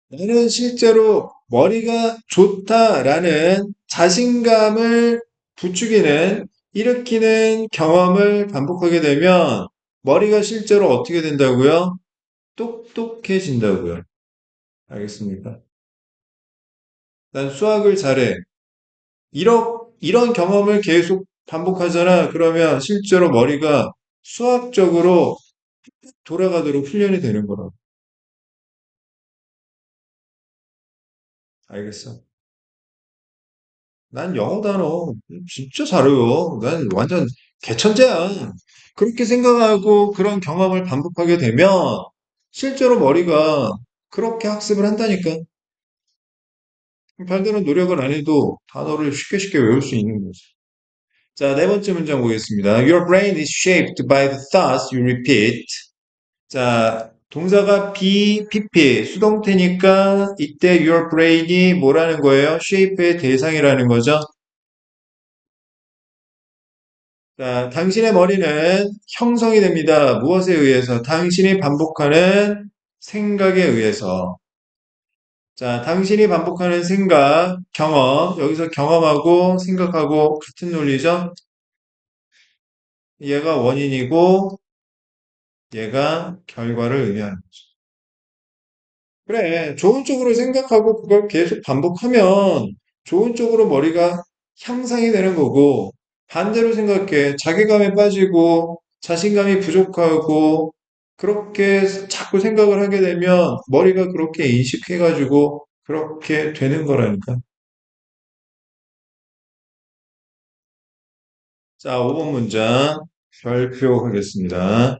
나는 실제로 머리가 좋다라는 자신감을 일으키는 경험을 반복하게 되면 머리가 실제로 어떻게 된다고요? 똑똑해진다고요. 알겠습니까? 난 수학을 잘해. 이런 경험을 계속 반복하잖아. 그러면 실제로 머리가 수학적으로 돌아가도록 훈련이 되는 거라고. 알겠어? 난 영어 단어 진짜 잘해요. 난 완전 개천재야. 그렇게 생각하고 그런 경험을 반복하게 되면 실제로 머리가 그렇게 학습을 한다니까. 별다른 노력을 안 해도 단어를 쉽게 쉽게 외울 수 있는 거지. 자, 네 번째 문장 보겠습니다. Your brain is shaped by the thoughts you repeat. 자, 동사가 PP, 수동태니까 이때 your brain이 뭐라는 거예요? shape의 대상이라는 거죠. 자, 당신의 머리는 형성이 됩니다. 무엇에 의해서? 당신이 반복하는 생각에 의해서. 자, 당신이 반복하는 생각, 경험. 여기서 경험하고 생각하고 같은 논리죠? 얘가 원인이고 얘가 결과를 의미하는 거죠. 그래, 좋은 쪽으로 생각하고 그걸 계속 반복하면 좋은 쪽으로 머리가 향상이 되는 거고, 반대로 생각해. 자괴감에 빠지고, 자신감이 부족하고, 그렇게 자꾸 생각을 하게 되면 머리가 그렇게 인식해가지고, 그렇게 되는 거라니까. 자, 5번 문장 발표하겠습니다.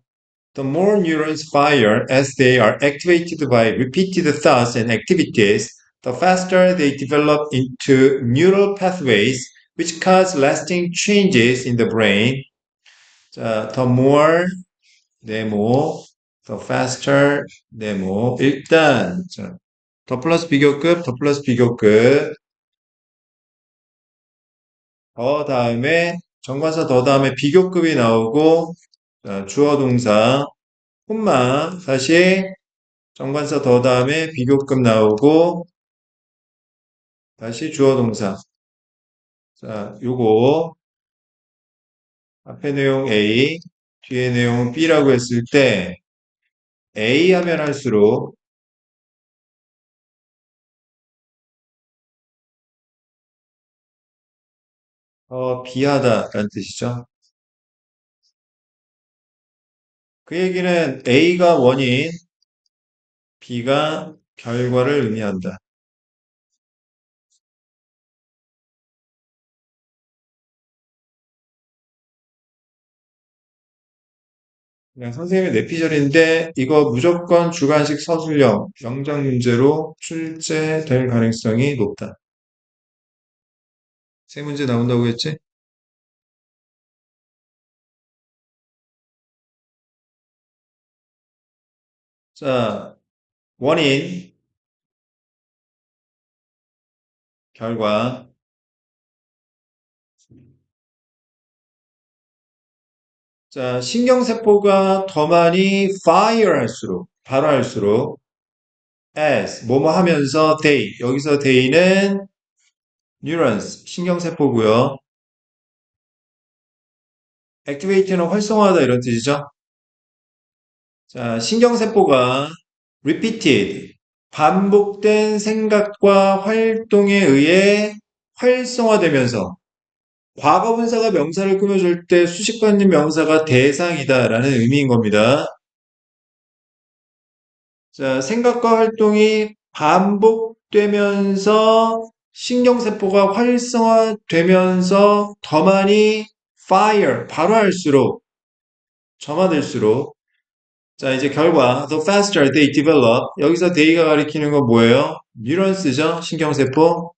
The more neurons fire as they are activated by repeated thoughts and activities, the faster they develop into neural pathways which cause lasting changes in the brain. 자, the more, 네모, the faster, 네모. 일단, 자, 더 플러스 비교급, 더 플러스 비교급, 더 다음에, 정관사 더 다음에 비교급이 나오고, 자, 주어 동사, 콤마, 다시 정관사 더 다음에 비교급 나오고 다시 주어 동사. 자, 요거 앞에 내용 A, 뒤에 내용 B라고 했을 때 A 하면 할수록 더 비하다라는 뜻이죠. 그 얘기는 A가 원인, B가 결과를 의미한다. 그냥 선생님의 내피셜인데 이거 무조건 주관식 서술형 영장 문제로 출제될 가능성이 높다. 세 문제 나온다고 했지? 자, 원인, 결과. 자, 신경세포가 더 많이 fire 할수록, 발화할수록, as, 뭐뭐 하면서 they, 여기서 they는 neurons, 신경세포고요. activate는 활성화하다 이런 뜻이죠. 자, 신경세포가 repeated, 반복된 생각과 활동에 의해 활성화되면서 과거분사가 명사를 꾸며줄 때 수식 받는 명사가 대상이다라는 의미인 겁니다. 자, 생각과 활동이 반복되면서 신경세포가 활성화되면서 더 많이 fire, 발화할수록, 점화될수록, 자, 이제 결과, the faster they develop. 여기서 they가 가리키는 건 뭐예요? 뉴런스죠? 신경세포.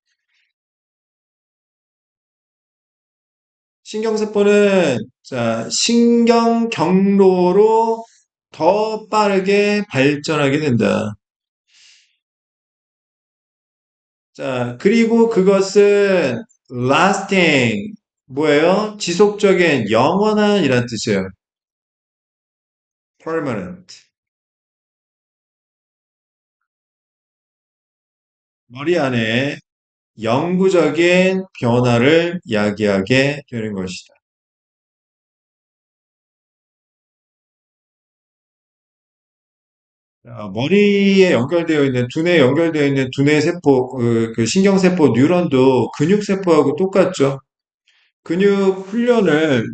신경세포는, 자, 신경 경로로 더 빠르게 발전하게 된다. 자, 그리고 그것은 lasting, 뭐예요? 지속적인, 영원한 이란 뜻이에요. permanent. 머리 안에 영구적인 변화를 야기하게 되는 것이다. 머리에 연결되어 있는, 두뇌에 연결되어 있는 두뇌 세포, 그 신경세포, 뉴런도 근육세포하고 똑같죠. 근육을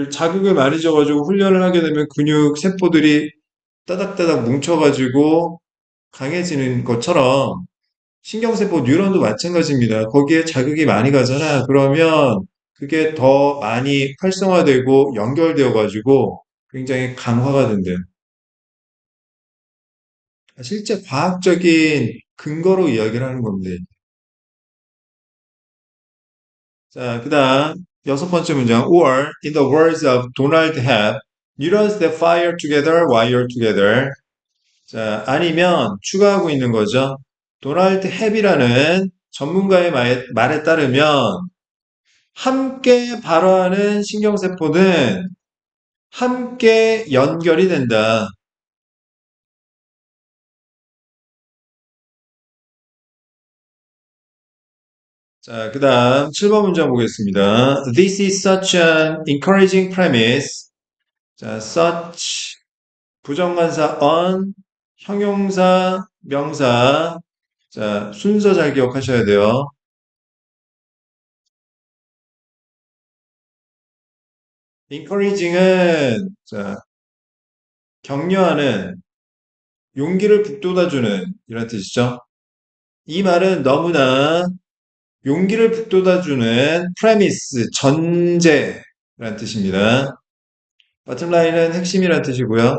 자극을 많이 줘가지고 훈련을 하게 되면 근육 세포들이 따닥따닥 뭉쳐가지고 강해지는 것처럼 신경세포 뉴런도 마찬가지입니다. 거기에 자극이 많이 가잖아. 그러면 그게 더 많이 활성화되고 연결되어 가지고 굉장히 강화가 된대요. 실제 과학적인 근거로 이야기를 하는 겁니다. 자, 그다음 여섯 번째 문장. Or, in the words of Donald Hebb, neurons that fire together wire together. 자, 아니면 추가하고 있는 거죠. 도널드 헵이라는 전문가의 말에 따르면 함께 발화하는 신경세포는 함께 연결이 된다. 자, 그 다음 7번 문장 보겠습니다. This is such an encouraging premise. 자, such 부정관사 on 형용사, 명사. 자, 순서 잘 기억하셔야 돼요. encouraging은, 자, 격려하는, 용기를 북돋아주는, 이런 뜻이죠. 이 말은 너무나 용기를 북돋아주는 premise, 전제라는 뜻입니다. bottom line은 핵심이라는 뜻이고요.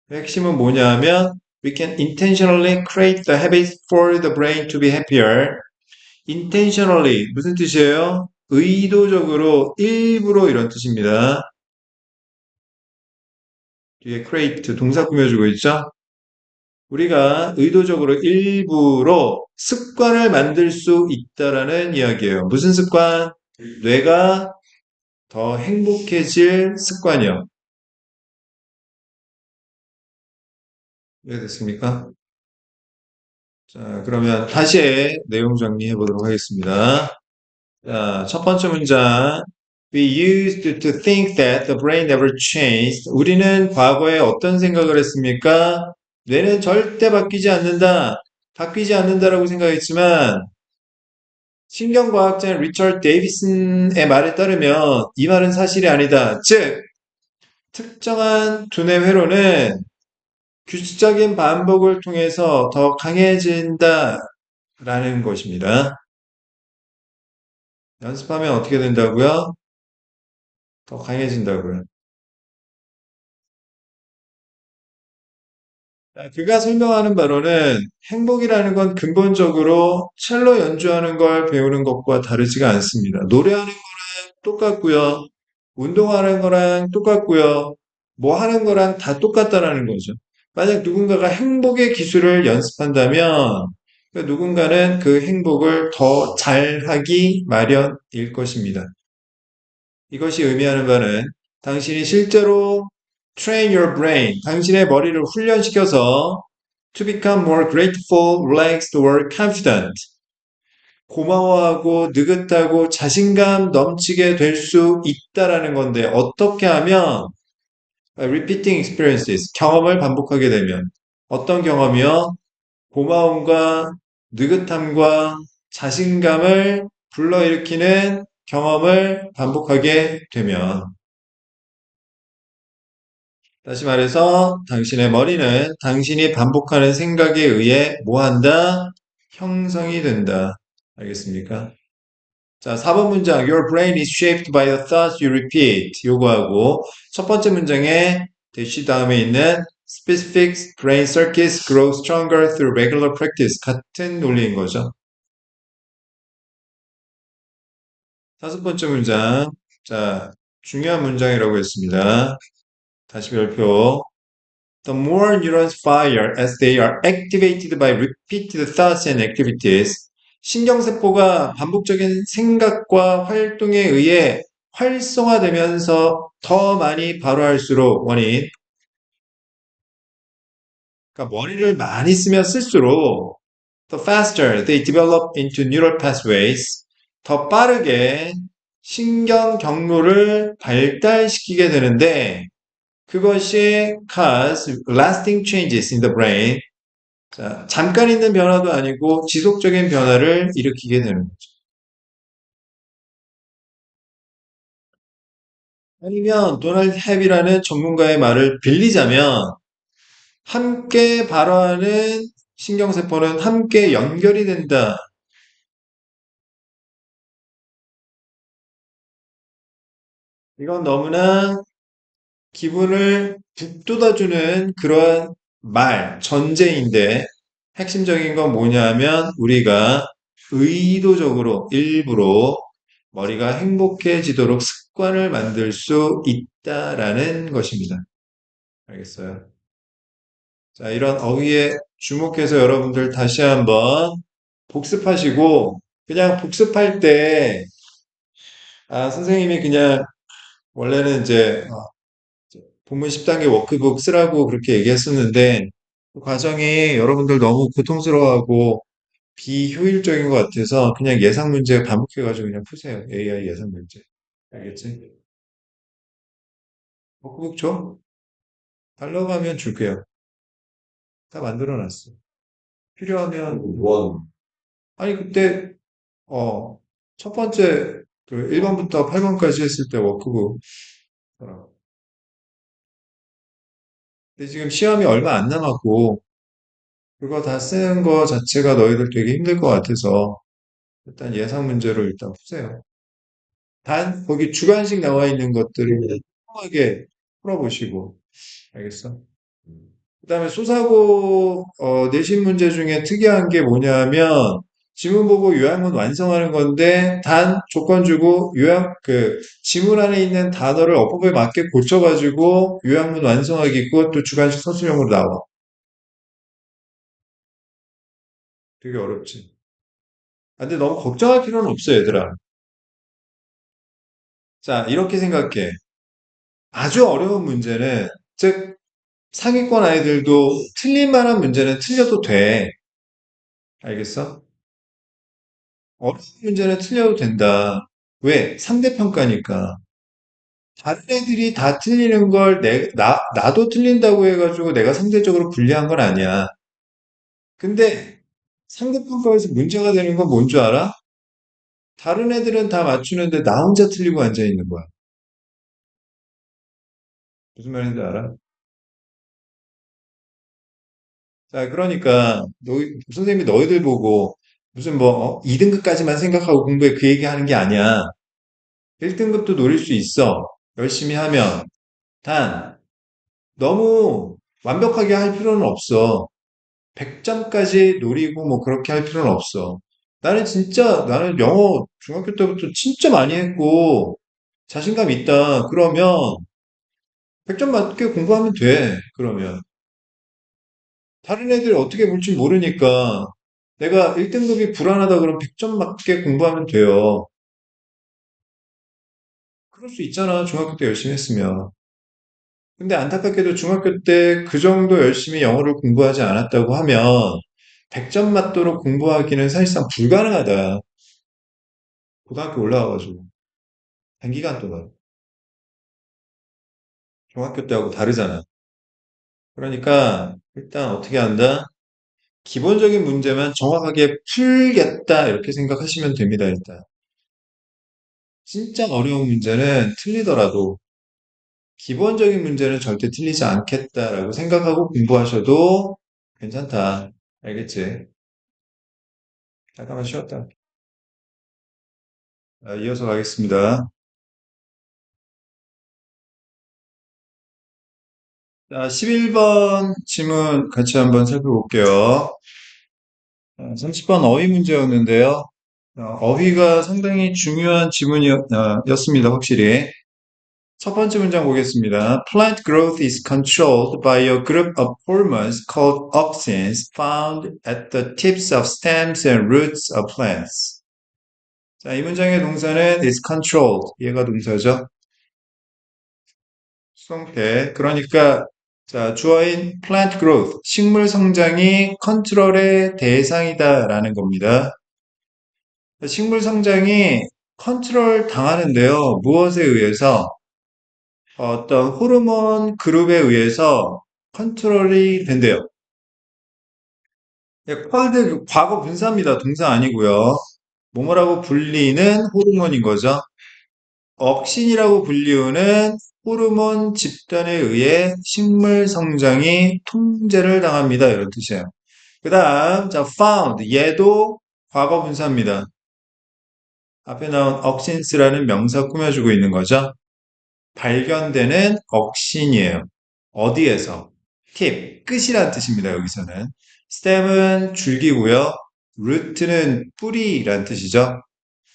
그 핵심은 뭐냐면 we can intentionally create the habits for the brain to be happier. intentionally 무슨 뜻이에요? 의도적으로, 일부러 이런 뜻입니다. 뒤에 create 동사 꾸며주고 있죠? 우리가 의도적으로 일부러 습관을 만들 수 있다라는 이야기예요. 무슨 습관? 뇌가 더 행복해질 습관이요. 이해됐습니까? 자, 그러면 다시 내용 정리해 보도록 하겠습니다. 자, 첫 번째 문장. We used to think that the brain never changed. 우리는 과거에 어떤 생각을 했습니까? 뇌는 절대 바뀌지 않는다. 바뀌지 않는다라고 생각했지만, 신경과학자 리처드 데이비슨의 말에 따르면 이 말은 사실이 아니다. 즉, 특정한 두뇌 회로는 규칙적인 반복을 통해서 더 강해진다라는 것입니다. 연습하면 어떻게 된다고요? 더 강해진다고요. 그가 설명하는 바로는 행복이라는 건 근본적으로 첼로 연주하는 걸 배우는 것과 다르지가 않습니다. 노래하는 거랑 똑같고요. 운동하는 거랑 똑같고요. 뭐 하는 거랑 다 똑같다라는 거죠. 만약 누군가가 행복의 기술을 연습한다면 그 누군가는 그 행복을 더 잘하기 마련일 것입니다. 이것이 의미하는 바는 당신이 실제로 train your brain, 당신의 머리를 훈련시켜서 to become more grateful, relaxed, or confident. 고마워하고 느긋하고 자신감 넘치게 될 수 있다라는 건데 어떻게 하면 repeating experiences, 경험을 반복하게 되면 어떤 경험이요? 고마움과 느긋함과 자신감을 불러일으키는 경험을 반복하게 되면 다시 말해서 당신의 머리는 당신이 반복하는 생각에 의해 뭐 한다? 형성이 된다. 알겠습니까? 자, 4번 문장. Your brain is shaped by the thoughts you repeat. 요거하고 첫 번째 문장에 대시 다음에 있는 specific brain circuits grow stronger through regular practice. 같은 논리인 거죠. 다섯 번째 문장. 자, 중요한 문장이라고 했습니다. 다시 별표. The more neurons fire as they are activated by repeated thoughts and activities. 신경세포가 반복적인 생각과 활동에 의해 활성화되면서 더 많이 발화할수록 원인, 그러니까 머리를 많이 쓰면 쓸수록 the faster they develop into neural pathways, 더 빠르게 신경 경로를 발달시키게 되는데 그것이 cause lasting changes in the brain. 자, 잠깐 있는 변화도 아니고 지속적인 변화를 일으키게 되는 거죠. 아니면 도널드 헵이라는 전문가의 말을 빌리자면 함께 발화하는 신경세포는 함께 연결이 된다. 이건 너무나 기분을 북돋아주는 그러한 말, 전제인데 핵심적인 건 뭐냐 하면 우리가 의도적으로 일부러 머리가 행복해지도록 습관을 만들 수 있다라는 것입니다. 알겠어요? 자, 이런 어휘에 주목해서 여러분들 다시 한번 복습하시고 그냥 복습할 때 선생님이 그냥 원래는 이제 본문 10단계 워크북 쓰라고 그렇게 얘기했었는데 그 과정이 여러분들 너무 고통스러워하고 비효율적인 것 같아서 그냥 예상 문제 반복해가지고 그냥 푸세요. AI 예상 문제. 알겠지? 워크북 줘? 달라고 하면 줄게요. 다 만들어놨어. 필요하면 원. 아니 그때 어, 첫 번째 그 1번부터 8번까지 했을 때 워크북. 근데 지금 시험이 얼마 안 남았고 그거 다 쓰는 거 자체가 너희들 되게 힘들 것 같아서 일단 예상 문제로 일단 푸세요. 단 거기 주관식 나와 있는 것들을 꼼꼼하게 풀어보시고 알겠어? 그다음에 소사고 내신 문제 중에 특이한 게 뭐냐면 지문 보고 요약문 완성하는 건데 단 조건 주고 요약 그 지문 안에 있는 단어를 어법에 맞게 고쳐가지고 요약문 완성하기 그것도 주관식 서술형으로 나와. 되게 어렵지. 아, 근데 너무 걱정할 필요는 없어 얘들아. 자 이렇게 생각해. 아주 어려운 문제는 즉 상위권 아이들도 틀릴 만한 문제는 틀려도 돼. 알겠어? 어려운 문제는 틀려도 된다. 왜? 상대평가니까. 다른 애들이 다 틀리는 걸 나도 틀린다고 해가지고 내가 상대적으로 불리한 건 아니야. 근데 상대평가에서 문제가 되는 건 뭔 줄 알아? 다른 애들은 다 맞추는데 나 혼자 틀리고 앉아 있는 거야. 무슨 말인지 알아? 자, 그러니까 선생님이 너희들 보고 무슨 뭐 2등급까지만 생각하고 공부해 그 얘기하는 게 아니야. 1등급도 노릴 수 있어. 열심히 하면. 단 너무 완벽하게 할 필요는 없어. 100점까지 노리고 뭐 그렇게 할 필요는 없어. 나는 영어 중학교 때부터 진짜 많이 했고 자신감 있다. 그러면 100점 맞게 공부하면 돼. 그러면 다른 애들이 어떻게 볼지 모르니까 내가 1등급이 불안하다 그러면 100점 맞게 공부하면 돼요. 그럴 수 있잖아. 중학교 때 열심히 했으면. 근데 안타깝게도 중학교 때 그 정도 열심히 영어를 공부하지 않았다고 하면 100점 맞도록 공부하기는 사실상 불가능하다. 고등학교 올라와가지고 단기간 동안 중학교 때하고 다르잖아. 그러니까 일단 어떻게 한다? 기본적인 문제만 정확하게 풀겠다 이렇게 생각하시면 됩니다. 일단 진짜 어려운 문제는 틀리더라도 기본적인 문제는 절대 틀리지 않겠다라고 생각하고 공부하셔도 괜찮다. 알겠지? 잠깐만 쉬었다. 이어서 가겠습니다. 자, 11번 지문 같이 한번 살펴볼게요. 30번 어휘 문제였는데요. 어휘가 상당히 중요한 지문이었습니다. 확실히. 첫 번째 문장 보겠습니다. Plant growth is controlled by a group of hormones called auxins found at the tips of stems and roots of plants. 자, 이 문장의 동사는 is controlled. 얘가 동사죠. 수동태. 그러니까 자, 주어인 plant growth, 식물 성장이 컨트롤의 대상이다라는 겁니다. 식물 성장이 컨트롤 당하는데요. 무엇에 의해서? 어떤 호르몬 그룹에 의해서 컨트롤이 된대요. 콜드 과거 분사입니다. 동사 아니고요. 뭐뭐라고 불리는 호르몬인 거죠. 억신이라고 불리우는 호르몬 집단에 의해 식물 성장이 통제를 당합니다. 이런 뜻이에요. 그 다음, 자, found. 얘도 과거 분사입니다. 앞에 나온 auxins라는 명사 꾸며주고 있는 거죠. 발견되는 억신이에요. 어디에서? 팁, 끝이란 뜻입니다. 여기서는. stem은 줄기고요. root는 뿌리란 뜻이죠.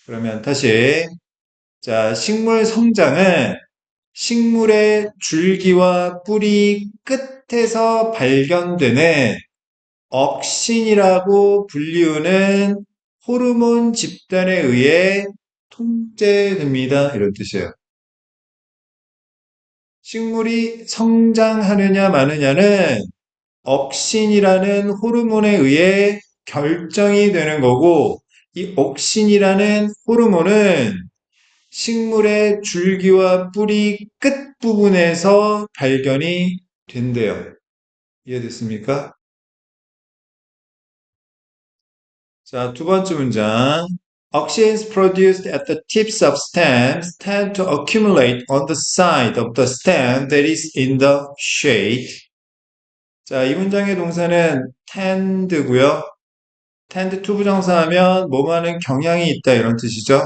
그러면 다시 자, 식물 성장은 식물의 줄기와 뿌리 끝에서 발견되는 억신이라고 불리우는 호르몬 집단에 의해 통제됩니다. 이런 뜻이에요. 식물이 성장하느냐 마느냐는 억신이라는 호르몬에 의해 결정이 되는 거고, 이 억신이라는 호르몬은 식물의 줄기와 뿌리 끝부분에서 발견이 된대요. 이해됐습니까? 자, 두 번째 문장. Auxins produced at the tips of stems tend to accumulate on the side of the stem that is in the shade. 자, 이 문장의 동사는 tend고요. tend to 부정사하면 뭐뭐하는 경향이 있다 이런 뜻이죠.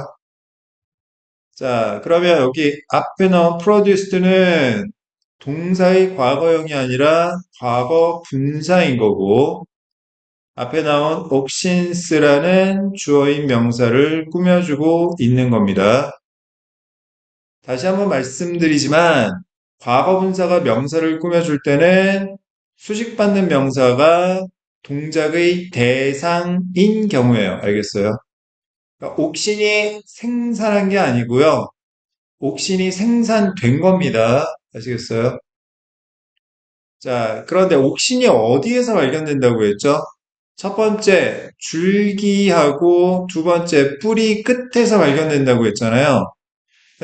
자, 그러면 여기 앞에 나온 produced는 동사의 과거형이 아니라 과거 분사인 거고 앞에 나온 옥신스라는 주어인 명사를 꾸며주고 있는 겁니다. 다시 한번 말씀드리지만 과거 분사가 명사를 꾸며줄 때는 수식받는 명사가 동작의 대상인 경우예요. 알겠어요? 그러니까 옥신이 생산한 게 아니고요. 옥신이 생산된 겁니다. 아시겠어요? 자, 그런데 옥신이 어디에서 발견된다고 했죠? 첫 번째, 줄기하고 두 번째, 뿌리 끝에서 발견된다고 했잖아요.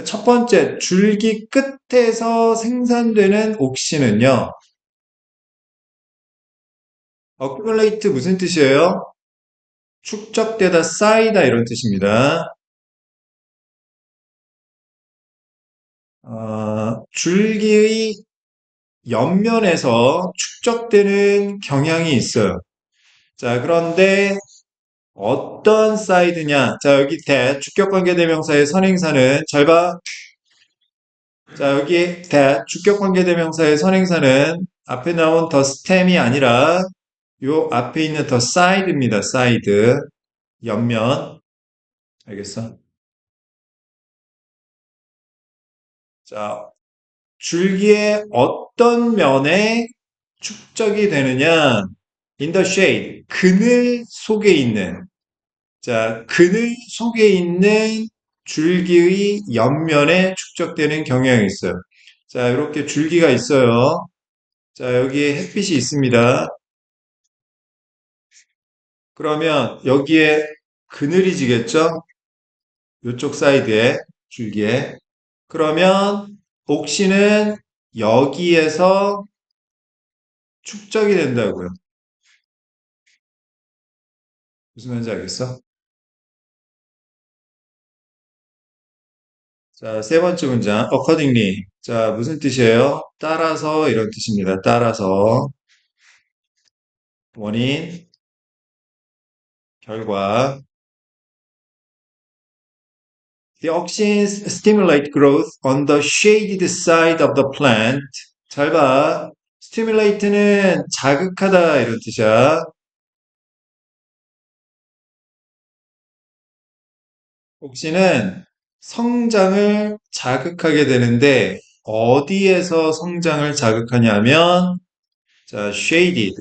첫 번째, 줄기 끝에서 생산되는 옥신은요, accumulate 무슨 뜻이에요? 축적되다, 쌓이다 이런 뜻입니다. 줄기의 옆면에서 축적되는 경향이 있어요. 자, 그런데 어떤 사이드냐? 자, 여기 주격관계대명사의 선행사는 잘 봐. 자, 여기 주격관계대명사의 선행사는 앞에 나온 the stem이 아니라 요 앞에 있는 the side입니다. side. 옆면. 알겠어? 자, 줄기의 어떤 면에 축적이 되느냐? in the shade. 그늘 속에 있는. 자, 그늘 속에 있는 줄기의 옆면에 축적되는 경향이 있어요. 자, 이렇게 줄기가 있어요. 자, 여기에 햇빛이 있습니다. 그러면 여기에 그늘이 지겠죠? 이쪽 사이드에, 줄기에. 그러면 옥시는 여기에서 축적이 된다고요. 무슨 말인지 알겠어? 자, 세 번째 문장, accordingly. 자, 무슨 뜻이에요? 따라서 이런 뜻입니다. 따라서. 원인, 결과. The auxins stimulate growth on the shaded side of the plant. 잘 봐. stimulate는 자극하다 이런 뜻이야. auxin은 성장을 자극하게 되는데 어디에서 성장을 자극하냐면 자, shaded,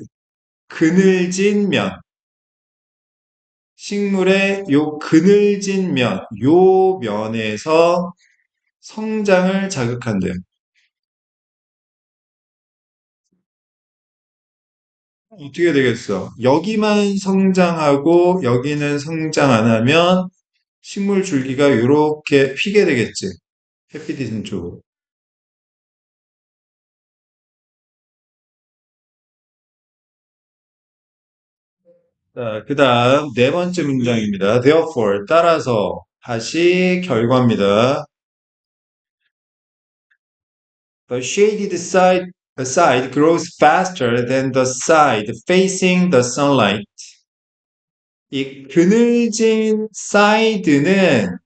그늘진 면. 식물의 요 그늘진 면, 요 면에서 성장을 자극한대요. 어떻게 되겠어? 여기만 성장하고 여기는 성장 안 하면 식물 줄기가 이렇게 피게 되겠지. 햇빛 있는 쪽으로. 자, 그 다음 네 번째 문장입니다. Therefore, 따라서 다시 결과입니다. The shaded side grows faster than the side facing the sunlight. 이 그늘진 사이드는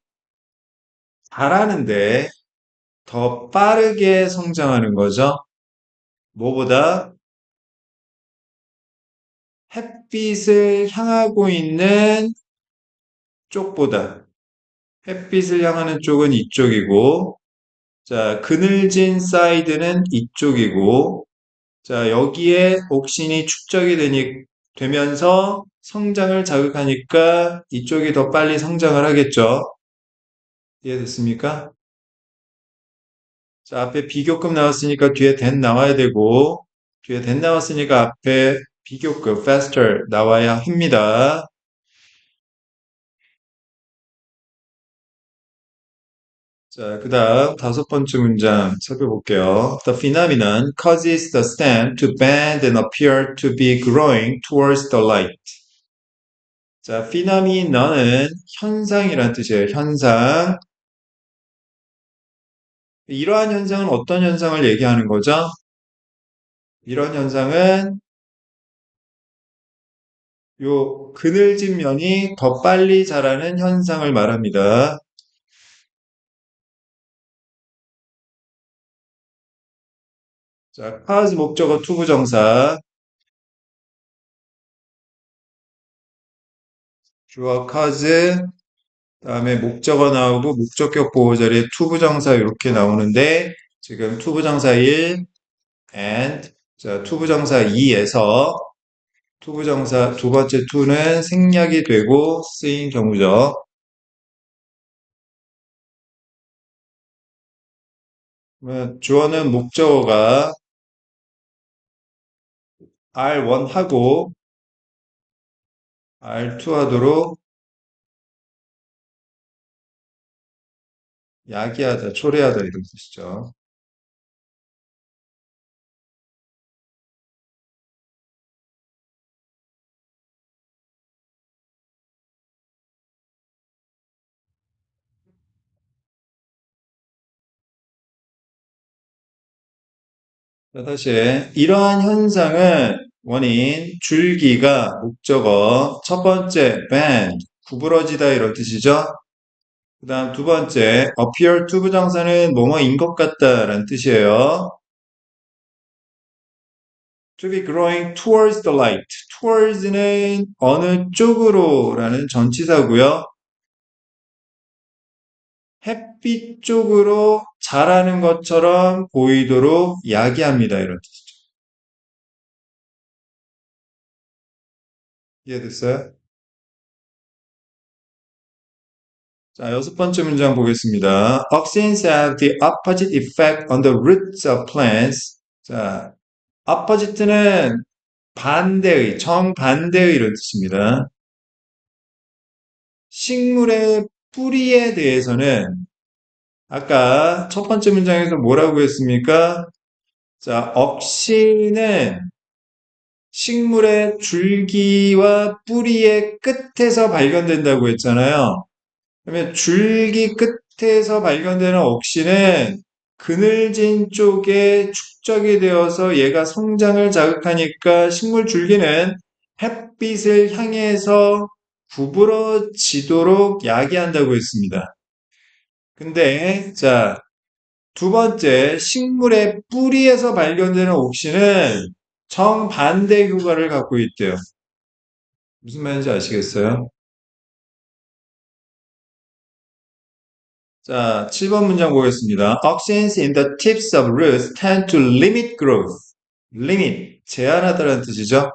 자라는데 더 빠르게 성장하는 거죠. 뭐보다 햇빛을 향하고 있는 쪽보다 햇빛을 향하는 쪽은 이쪽이고 자, 그늘진 사이드는 이쪽이고 자, 여기에 옥신이 축적이 되면서 성장을 자극하니까 이쪽이 더 빨리 성장을 하겠죠. 이해됐습니까? 자, 앞에 비교급 나왔으니까 뒤에 then 나와야 되고, 뒤에 then 나왔으니까 앞에 비교급 faster 나와야 합니다. 자, 그 다음 다섯 번째 문장 살펴볼게요. The phenomenon causes the stem to bend and appear to be growing towards the light. 자, 피노미넌은 현상이란 뜻이에요. 현상. 이러한 현상은 어떤 현상을 얘기하는 거죠? 이런 현상은 요 그늘진 면이 더 빨리 자라는 현상을 말합니다. 자, cause 목적어 투부정사, 주어 cause, 다음에 목적어 나오고 목적격 보호 자리에 투부정사 이렇게 나오는데 지금 투부정사 1 and 자, 투부정사 2에서 투부정사 두 번째 투는 생략이 되고 쓰인 경우죠. 그러면 주어는 목적어가 R1 하고 R2 하도록 야기하다, 초래하다 이런 뜻이죠. 자, 다시 이러한 현상은 원인, 줄기가 목적어, 첫 번째 bend, 구부러지다 이런 뜻이죠. 그 다음 두 번째 appear to 부정사는 뭐뭐인 것 같다라는 뜻이에요. To be growing towards the light. towards는 어느 쪽으로라는 전치사고요. 햇빛 쪽으로 자라는 것처럼 보이도록 야기합니다. 이런 뜻이죠. 이해됐어요? 자, 여섯 번째 문장 보겠습니다. Auxins have the opposite effect on the roots of plants. 자, opposite는 반대의, 정반대의 이런 뜻입니다. 식물의 뿌리에 대해서는 아까 첫 번째 문장에서 뭐라고 했습니까? 자, 억신은 식물의 줄기와 뿌리의 끝에서 발견된다고 했잖아요. 그러면 줄기 끝에서 발견되는 억신은 그늘진 쪽에 축적이 되어서 얘가 성장을 자극하니까 식물 줄기는 햇빛을 향해서 구부러지도록 야기한다고 했습니다. 근데 자, 두 번째 식물의 뿌리에서 발견되는 옥신은 정반대 효과를 갖고 있대요. 무슨 말인지 아시겠어요? 자, 7번 문장 보겠습니다. Auxins in the tips of roots tend to limit growth. limit, 제한하다라는 뜻이죠.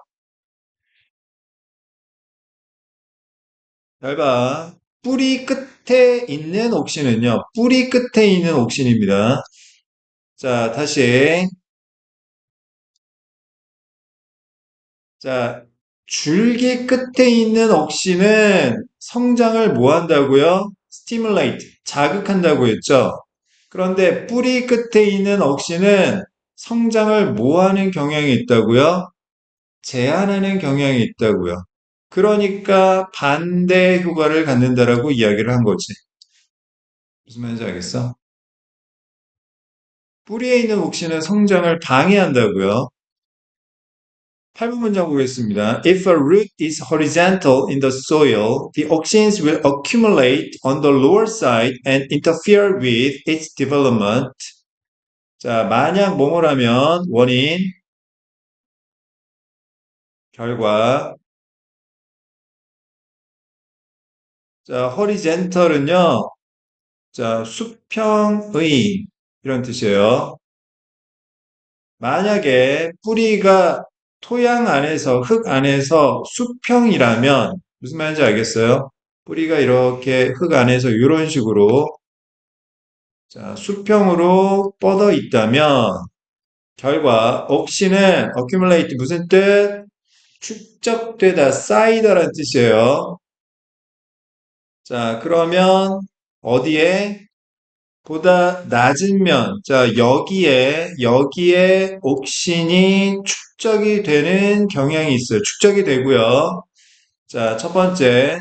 잘 봐. 뿌리 끝에 있는 옥신은요. 뿌리 끝에 있는 옥신입니다. 자, 다시. 자, 줄기 끝에 있는 옥신은 성장을 뭐 한다고요? stimulate, 자극한다고 했죠. 그런데 뿌리 끝에 있는 억신은 성장을 뭐 하는 경향이 있다고요? 제한하는 경향이 있다고요. 그러니까 반대 효과를 갖는다라고 이야기를 한 거지. 무슨 말인지 알겠어? 뿌리에 있는 옥신은 성장을 방해한다고요. 8번 문장 보겠습니다. If a root is horizontal in the soil, the auxins will accumulate on the lower side and interfere with its development. 자, 만약 뭐뭐라면 원인, 결과. 자, horizontal은요. 자, 수평의 이런 뜻이에요. 만약에 뿌리가 토양 안에서, 흙 안에서 수평이라면 무슨 말인지 알겠어요? 뿌리가 이렇게 흙 안에서 이런 식으로 자, 수평으로 뻗어 있다면 결과 옥시는 accumulate 무슨 뜻? 축적되다, 쌓이다라는 뜻이에요. 자, 그러면 어디에? 보다 낮은 면, 자, 여기에 옥신이 축적이 되는 경향이 있어요. 축적이 되고요. 자, 첫 번째.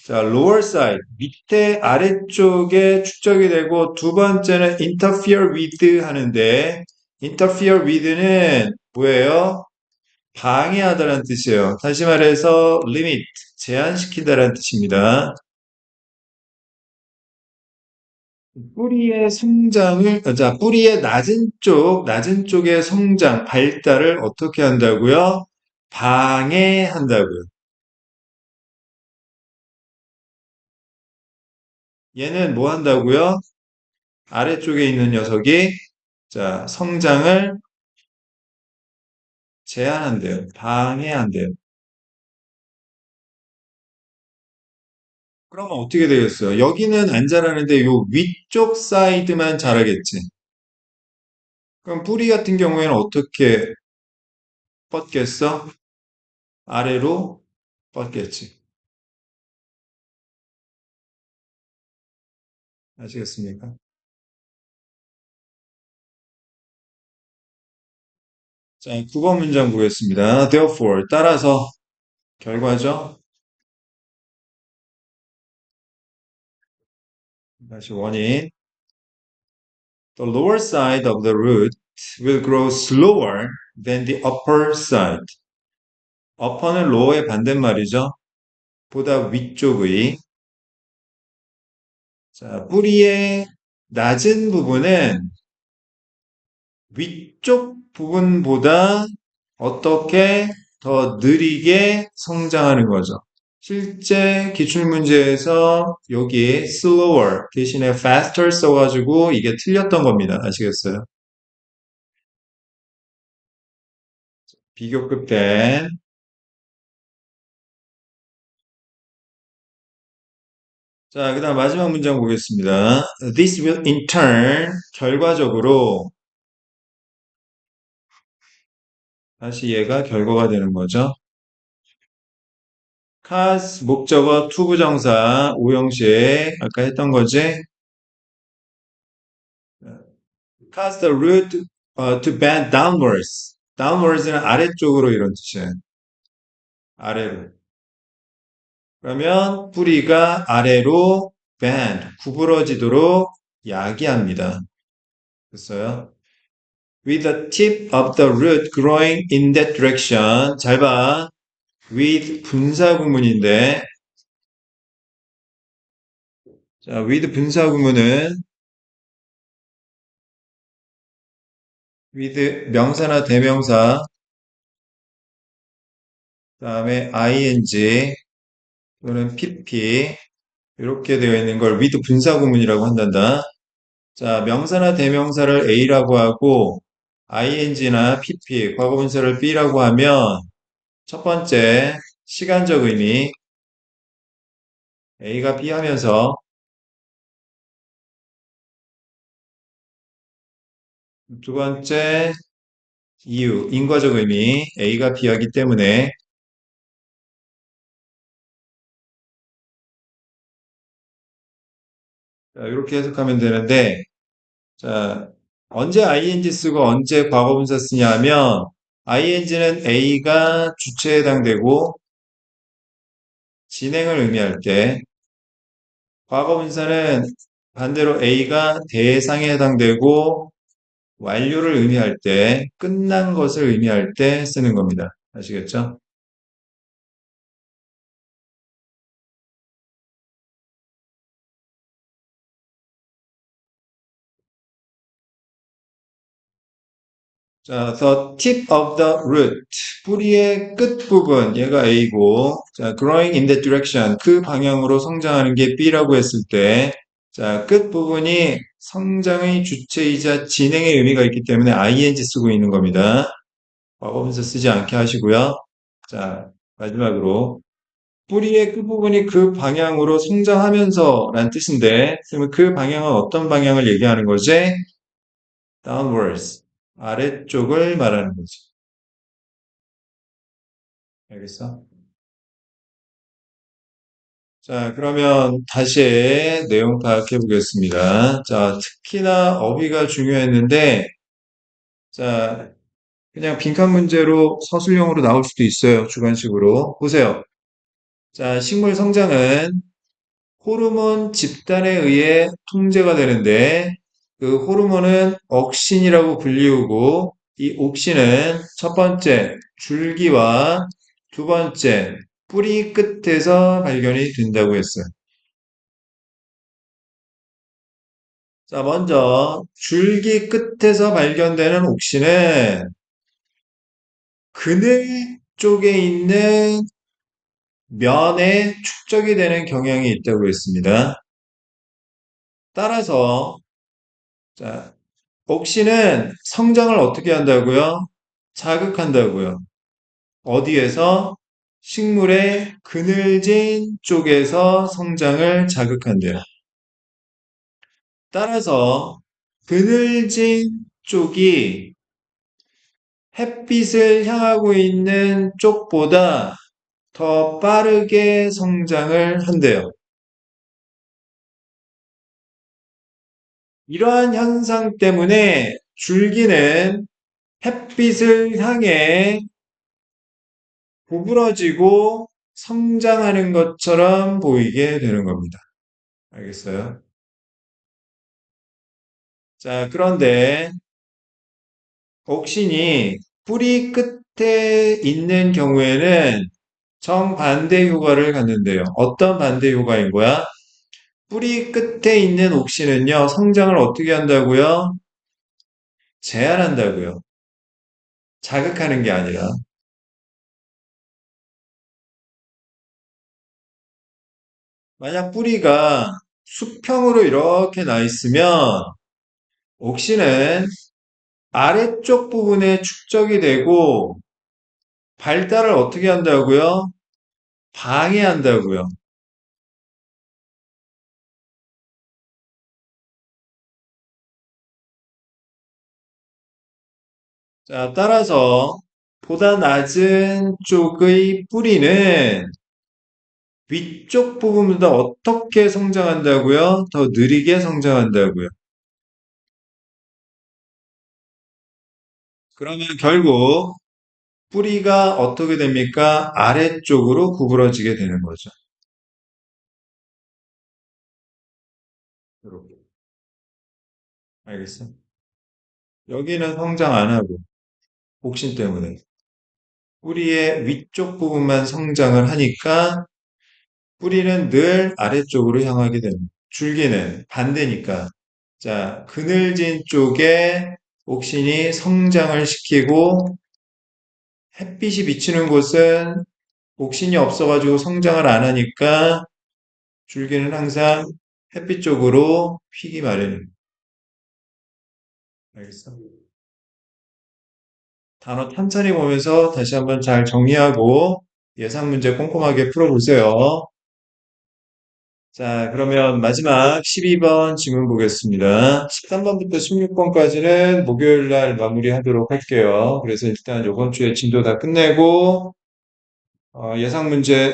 자, lower side. 밑에 아래쪽에 축적이 되고, 두 번째는 interfere with 하는데, interfere with는 뭐예요? 방해하다라는 뜻이에요. 다시 말해서 limit, 제한시키다라는 뜻입니다. 뿌리의 성장을, 자, 뿌리의 낮은 쪽의 성장, 발달을 어떻게 한다고요? 방해한다고요. 얘는 뭐 한다고요? 아래쪽에 있는 녀석이, 자, 성장을 제한한대요. 방해한대요. 그러면 어떻게 되겠어요? 여기는 안 자라는데 요 위쪽 사이드만 자라겠지. 그럼 뿌리 같은 경우에는 어떻게 뻗겠어? 아래로 뻗겠지. 아시겠습니까? 자, 9번 문장 보겠습니다. Therefore, 따라서 결과죠. 다시 원인. The lower side of the root will grow slower than the upper side. upper는 lower의 반대말이죠. 보다 위쪽의. 자, 뿌리의 낮은 부분은 위쪽 부분보다 어떻게 더 느리게 성장하는 거죠. 실제 기출문제에서 여기 slower 대신에 faster 써가지고 이게 틀렸던 겁니다. 아시겠어요? 비교급 된. 자, 그 다음 마지막 문장 보겠습니다. This will in turn 결과적으로 다시 얘가 결과가 되는 거죠. cause 목적어 투부정사 오형식 아까 했던 거지. cause the root to bend downwards. downwards는 아래쪽으로 이런 뜻이에요. 아래로. 그러면 뿌리가 아래로 bend, 구부러지도록 야기합니다. 됐어요? With the tip of the root growing in that direction. 잘 봐. with 분사구문인데, 자, with 분사구문은 with 명사나 대명사, 그다음에 ing 또는 pp 이렇게 되어 있는 걸 with 분사구문이라고 한단다. 자, 명사나 대명사를 A라고 하고 ing나 pp, 과거분사를 B라고 하면 첫 번째 시간적 의미 A가 B 하면서 두 번째 이유, 인과적 의미 A가 B 하기 때문에 자, 이렇게 해석하면 되는데 자, 언제 ing 쓰고 언제 과거분사 쓰냐 하면 ing는 A가 주체에 해당되고 진행을 의미할 때 과거분사는 반대로 A가 대상에 해당되고 완료를 의미할 때, 끝난 것을 의미할 때 쓰는 겁니다. 아시겠죠? 자, the tip of the root. 뿌리의 끝부분, 얘가 A고, 자, growing in that direction. 그 방향으로 성장하는 게 B라고 했을 때, 자, 끝부분이 성장의 주체이자 진행의 의미가 있기 때문에 ing 쓰고 있는 겁니다. 과거분사 쓰지 않게 하시고요. 자, 마지막으로. 뿌리의 끝부분이 그 방향으로 성장하면서 라는 뜻인데, 그러면 그 방향은 어떤 방향을 얘기하는 거지? downwards. 아래쪽을 말하는 거지. 알겠어? 자, 그러면 다시 내용 파악해 보겠습니다. 자, 특히나 어휘가 중요했는데, 자, 그냥 빈칸 문제로 서술형으로 나올 수도 있어요. 주관식으로. 보세요. 자, 식물 성장은 호르몬 집단에 의해 통제가 되는데 그 호르몬은 억신이라고 불리우고 이 옥신은 첫 번째 줄기와 두 번째 뿌리 끝에서 발견이 된다고 했어요. 자, 먼저 줄기 끝에서 발견되는 옥신은 그늘 쪽에 있는 면에 축적이 되는 경향이 있다고 했습니다. 따라서 자, 옥신은 성장을 어떻게 한다고요? 자극한다고요. 어디에서? 식물의 그늘진 쪽에서 성장을 자극한대요. 따라서 그늘진 쪽이 햇빛을 향하고 있는 쪽보다 더 빠르게 성장을 한대요. 이러한 현상 때문에 줄기는 햇빛을 향해 구부러지고 성장하는 것처럼 보이게 되는 겁니다. 알겠어요? 자, 그런데 옥신이 뿌리 끝에 있는 경우에는 정반대 효과를 갖는데요. 어떤 반대 효과인 거야? 뿌리 끝에 있는 옥신은요, 성장을 어떻게 한다고요? 제한한다고요. 자극하는 게 아니라. 만약 뿌리가 수평으로 이렇게 나 있으면 옥신은 아래쪽 부분에 축적이 되고 발달을 어떻게 한다고요? 방해한다고요. 자, 따라서 보다 낮은 쪽의 뿌리는 위쪽 부분보다 어떻게 성장한다고요? 더 느리게 성장한다고요. 그러면 결국 뿌리가 어떻게 됩니까? 아래쪽으로 구부러지게 되는 거죠. 이렇게. 알겠어? 여기는 성장 안 하고, 복신 때문에. 뿌리의 위쪽 부분만 성장을 하니까 뿌리는 늘 아래쪽으로 향하게 됩니다. 줄기는 반대니까. 자, 그늘진 쪽에 옥신이 성장을 시키고 햇빛이 비치는 곳은 옥신이 없어가지고 성장을 안 하니까 줄기는 항상 햇빛 쪽으로 휘기 마련입니다. 알겠어? 단어 천천히 보면서 다시 한번 잘 정리하고 예상 문제 꼼꼼하게 풀어보세요. 자, 그러면 마지막 12번 질문 보겠습니다. 13번부터 16번까지는 목요일 날 마무리하도록 할게요. 그래서 일단 이번 주에 진도 다 끝내고 예상 문제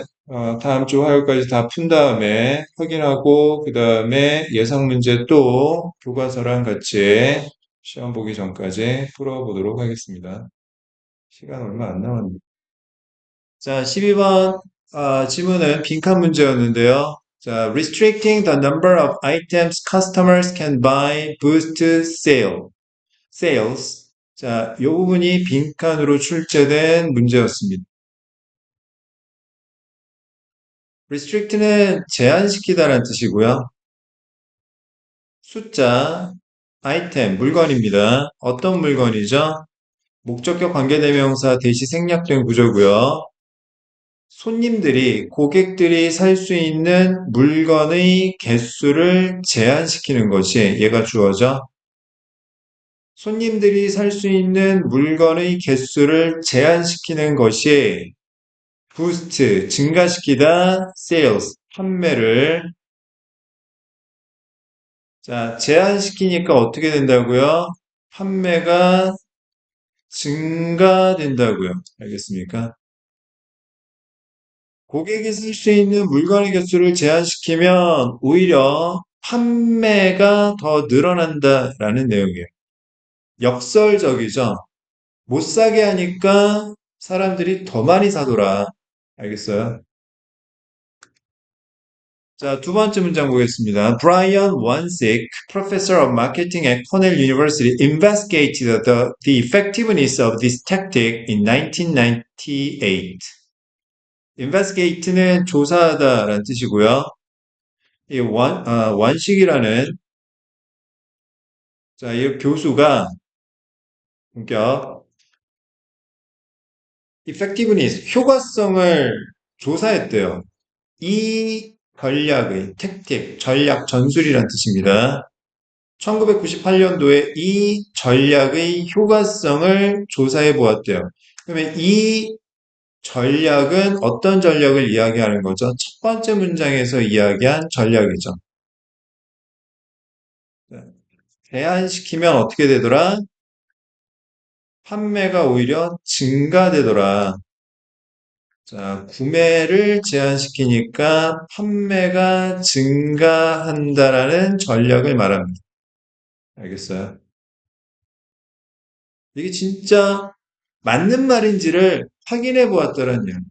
다음 주 화요일까지 다 푼 다음에 확인하고 그 다음에 예상 문제 또 교과서랑 같이 시험 보기 전까지 풀어보도록 하겠습니다. 시간 얼마 안 남았네요. 자, 12번 질문은 빈칸 문제였는데요. 자, restricting the number of items customers can buy boosts sales. 자, 이 부분이 빈칸으로 출제된 문제였습니다. restrict는 제한시키다라는 뜻이고요. 숫자, 아이템, 물건입니다. 어떤 물건이죠? 목적격 관계대명사 대시 생략된 구조고요. 손님들이, 고객들이 살 수 있는 물건의 개수를 제한시키는 것이 얘가 주어져. 손님들이 살 수 있는 물건의 개수를 제한시키는 것이 부스트, 증가시키다, sales, 판매를 자, 제한시키니까 어떻게 된다고요? 판매가 증가된다고요. 알겠습니까? 고객이 쓸 수 있는 물건의 개수를 제한시키면 오히려 판매가 더 늘어난다라는 내용이에요. 역설적이죠. 못 사게 하니까 사람들이 더 많이 사더라. 알겠어요? 자, 두 번째 문장 보겠습니다. Brian Wansink, professor of marketing at Cornell University, investigated the effectiveness of this tactic in 1998. investigate는 조사하다라는 뜻이고요. 이 원식이라는 자, 이 교수가 본격 effectiveness 효과성을 조사했대요. 이 전략의 택틱, 전략, 전술이란 뜻입니다. 1998년도에 이 전략의 효과성을 조사해 보았대요. 그러면 이 전략은 어떤 전략을 이야기하는 거죠? 첫 번째 문장에서 이야기한 전략이죠. 제한시키면 어떻게 되더라? 판매가 오히려 증가되더라. 자, 구매를 제한시키니까 판매가 증가한다라는 전략을 말합니다. 알겠어요? 이게 진짜 맞는 말인지를 확인해 보았더란 이야기.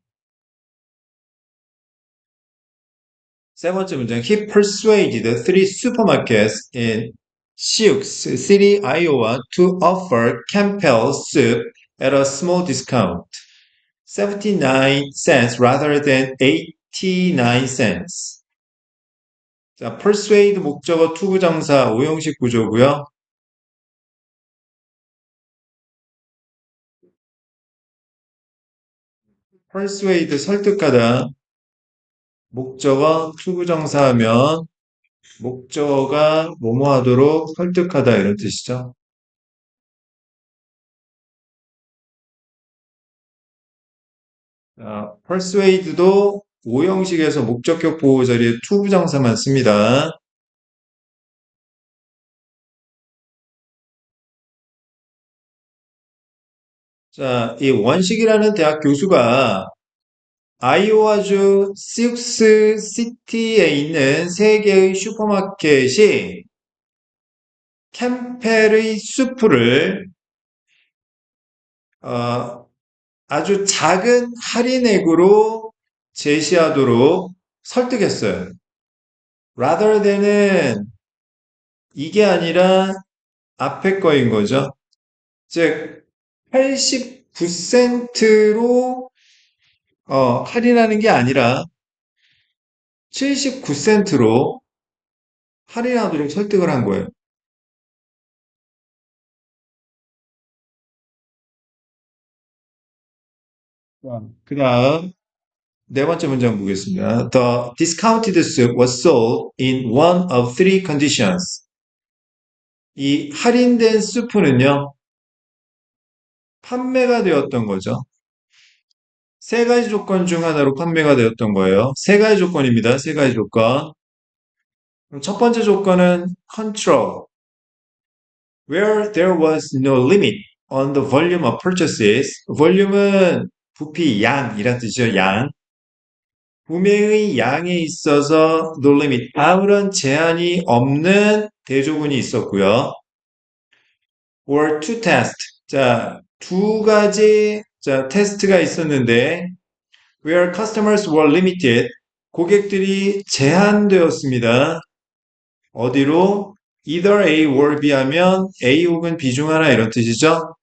세 번째 문장. He persuaded three supermarkets in Sioux City, Iowa to offer Campbell soup at a small discount. 79 cents rather than 89 cents. 자, persuade 목적어 투부정사 오형식 구조고요. persuade 설득하다. 목적어 투부정사하면 목적어가 뭐뭐 하도록 설득하다 이런 뜻이죠. persuade도 오형식에서 목적격 보호 자리에 투부정사만 씁니다. 자, 이 원식이라는 대학 교수가 아이오와주 시욱스 시티에 있는 세 개의 슈퍼마켓이 캠펠의 수프를 아주 작은 할인액으로 제시하도록 설득했어요. rather than은 이게 아니라 앞에 거인 거죠. 즉 89센트로 할인하는 게 아니라 79센트로 할인하도록 설득을 한 거예요. 그 다음 네 번째 문장 보겠습니다. The discounted soup was sold in one of three conditions. 이 할인된 수프는요, 판매가 되었던 거죠. 세 가지 조건 중 하나로 판매가 되었던 거예요. 세 가지 조건입니다. 세 가지 조건. 첫 번째 조건은 control. Where there was no limit on the volume of purchases. volume은 부피, 양이란 뜻이죠. 양. 구매의 양에 있어서 no limit, 아무런 제한이 없는 대조군이 있었고요. or to test. 자, 두 가지 테스트가 있었는데 where customers were limited. 고객들이 제한되었습니다. 어디로? either A or B 하면 A 혹은 B 중 하나 이런 뜻이죠.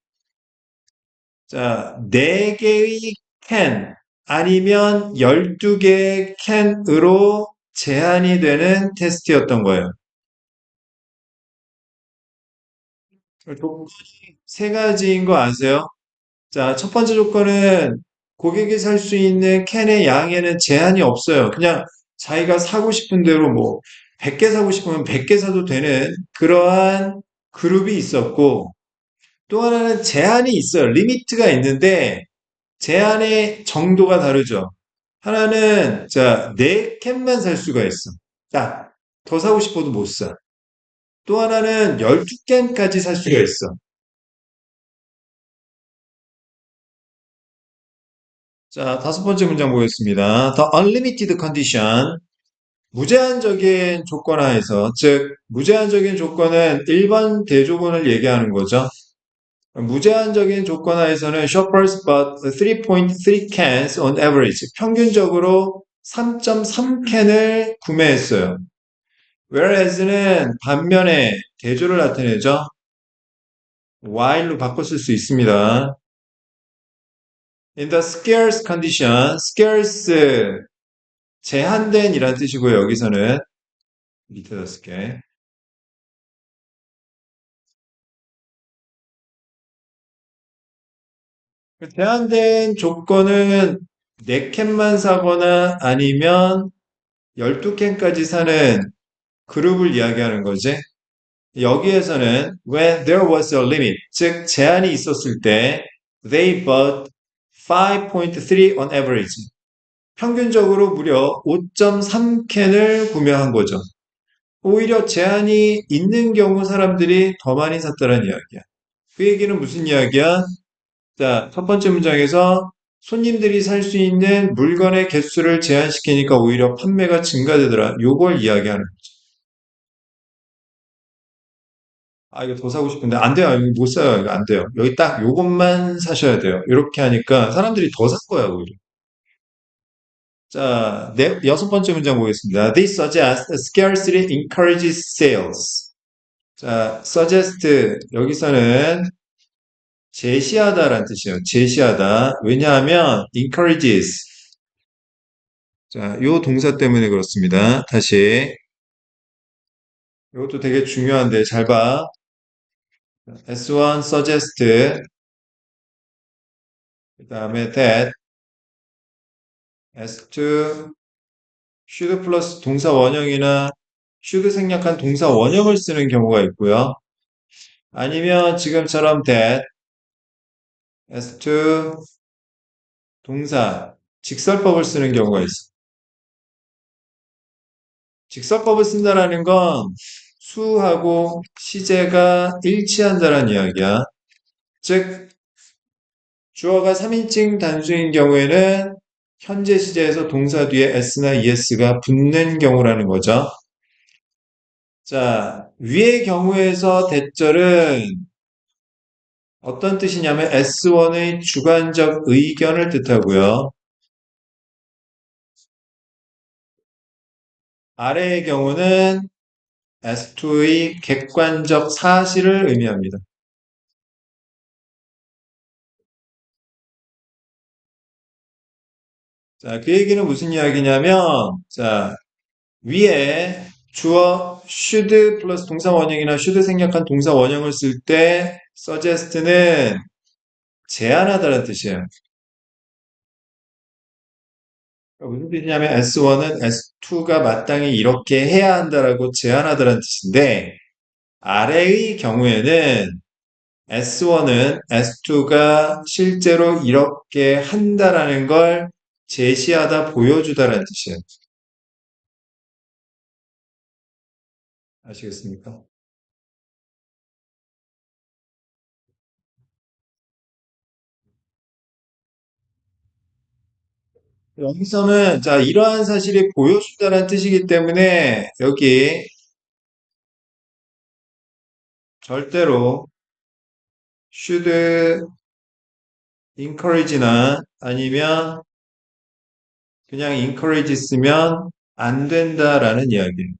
자, 4개의 can 아니면 12개의 can으로 제한이 되는 테스트였던 거예요. 조건이 세 가지인 거 아세요? 자, 첫 번째 조건은 고객이 살 수 있는 캔의 양에는 제한이 없어요. 그냥 자기가 사고 싶은 대로 뭐 100개 사고 싶으면 100개 사도 되는 그러한 그룹이 있었고 또 하나는 제한이 있어요. 리미트가 있는데 제한의 정도가 다르죠. 하나는 자, 4캔만 살 수가 있어. 딱, 더 사고 싶어도 못 사. 또 하나는 12캔까지 살 수가 있어. 자, 다섯 번째 문장 보겠습니다. The unlimited condition. 무제한적인 조건 하에서, 즉, 무제한적인 조건은 일반 대조건을 얘기하는 거죠. 무제한적인 조건 하에서는 shoppers bought 3.3 cans on average. 평균적으로 3.3캔을 구매했어요. whereas는 반면에 대조를 나타내죠. while로 바꿔 쓸 수 있습니다. In the scarce condition, scarce 제한된 이란 뜻이고요. 여기서는 밑에다 쓸게. 그 제한된 조건은 4캔만 사거나 아니면 12캔까지 사는 그룹을 이야기하는 거지. 여기에서는 when there was a limit, 즉 제한이 있었을 때 they bought 5.3 on average. 평균적으로 무려 5.3캔을 구매한 거죠. 오히려 제한이 있는 경우 사람들이 더 많이 샀다는 이야기야. 그 얘기는 무슨 이야기야? 자, 첫 번째 문장에서 손님들이 살 수 있는 물건의 개수를 제한시키니까 오히려 판매가 증가되더라. 요걸 이야기하는 거죠. 아, 이거 더 사고 싶은데 안 돼요. 이거 못 사요. 이거 안 돼요. 여기 딱 요것만 사셔야 돼요. 이렇게 하니까 사람들이 더 살 거야, 오히려. 자, 여섯 번째 문장 보겠습니다. This suggests scarcity encourages sales. 자, suggest 여기서는 제시하다라는 뜻이에요. 제시하다. 왜냐하면 encourages. 자, 요 동사 때문에 그렇습니다. 다시. 이것도 되게 중요한데 잘 봐. S1 suggest 그다음에 that S2 should 플러스 동사 원형이나 should 생략한 동사 원형을 쓰는 경우가 있고요. 아니면 지금처럼 that S2 동사 직설법을 쓰는 경우가 있어. 직설법을 쓴다라는 건 수하고 시제가 일치한다는 이야기야. 즉 주어가 3인칭 단수인 경우에는 현재 시제에서 동사 뒤에 s나 es가 붙는 경우라는 거죠. 자, 위의 경우에서 대절은 어떤 뜻이냐면 S1의 주관적 의견을 뜻하고요. 아래의 경우는 S2의 객관적 사실을 의미합니다. 자, 그 얘기는 무슨 이야기냐면, 자, 위에 주어 should 플러스 동사 원형이나 should 생략한 동사 원형을 쓸 때 suggest는 제안하다는 뜻이에요. 그러니까 무슨 뜻이냐면 S1은 S2가 마땅히 이렇게 해야 한다라고 제안하다는 뜻인데 아래의 경우에는 S1은 S2가 실제로 이렇게 한다라는 걸 제시하다 보여주다라는 뜻이에요. 아시겠습니까? 여기서는 자 이러한 사실이 보여준다는 뜻이기 때문에 여기 절대로 should encourage나 아니면 그냥 encourage 쓰면 안 된다라는 이야기예요.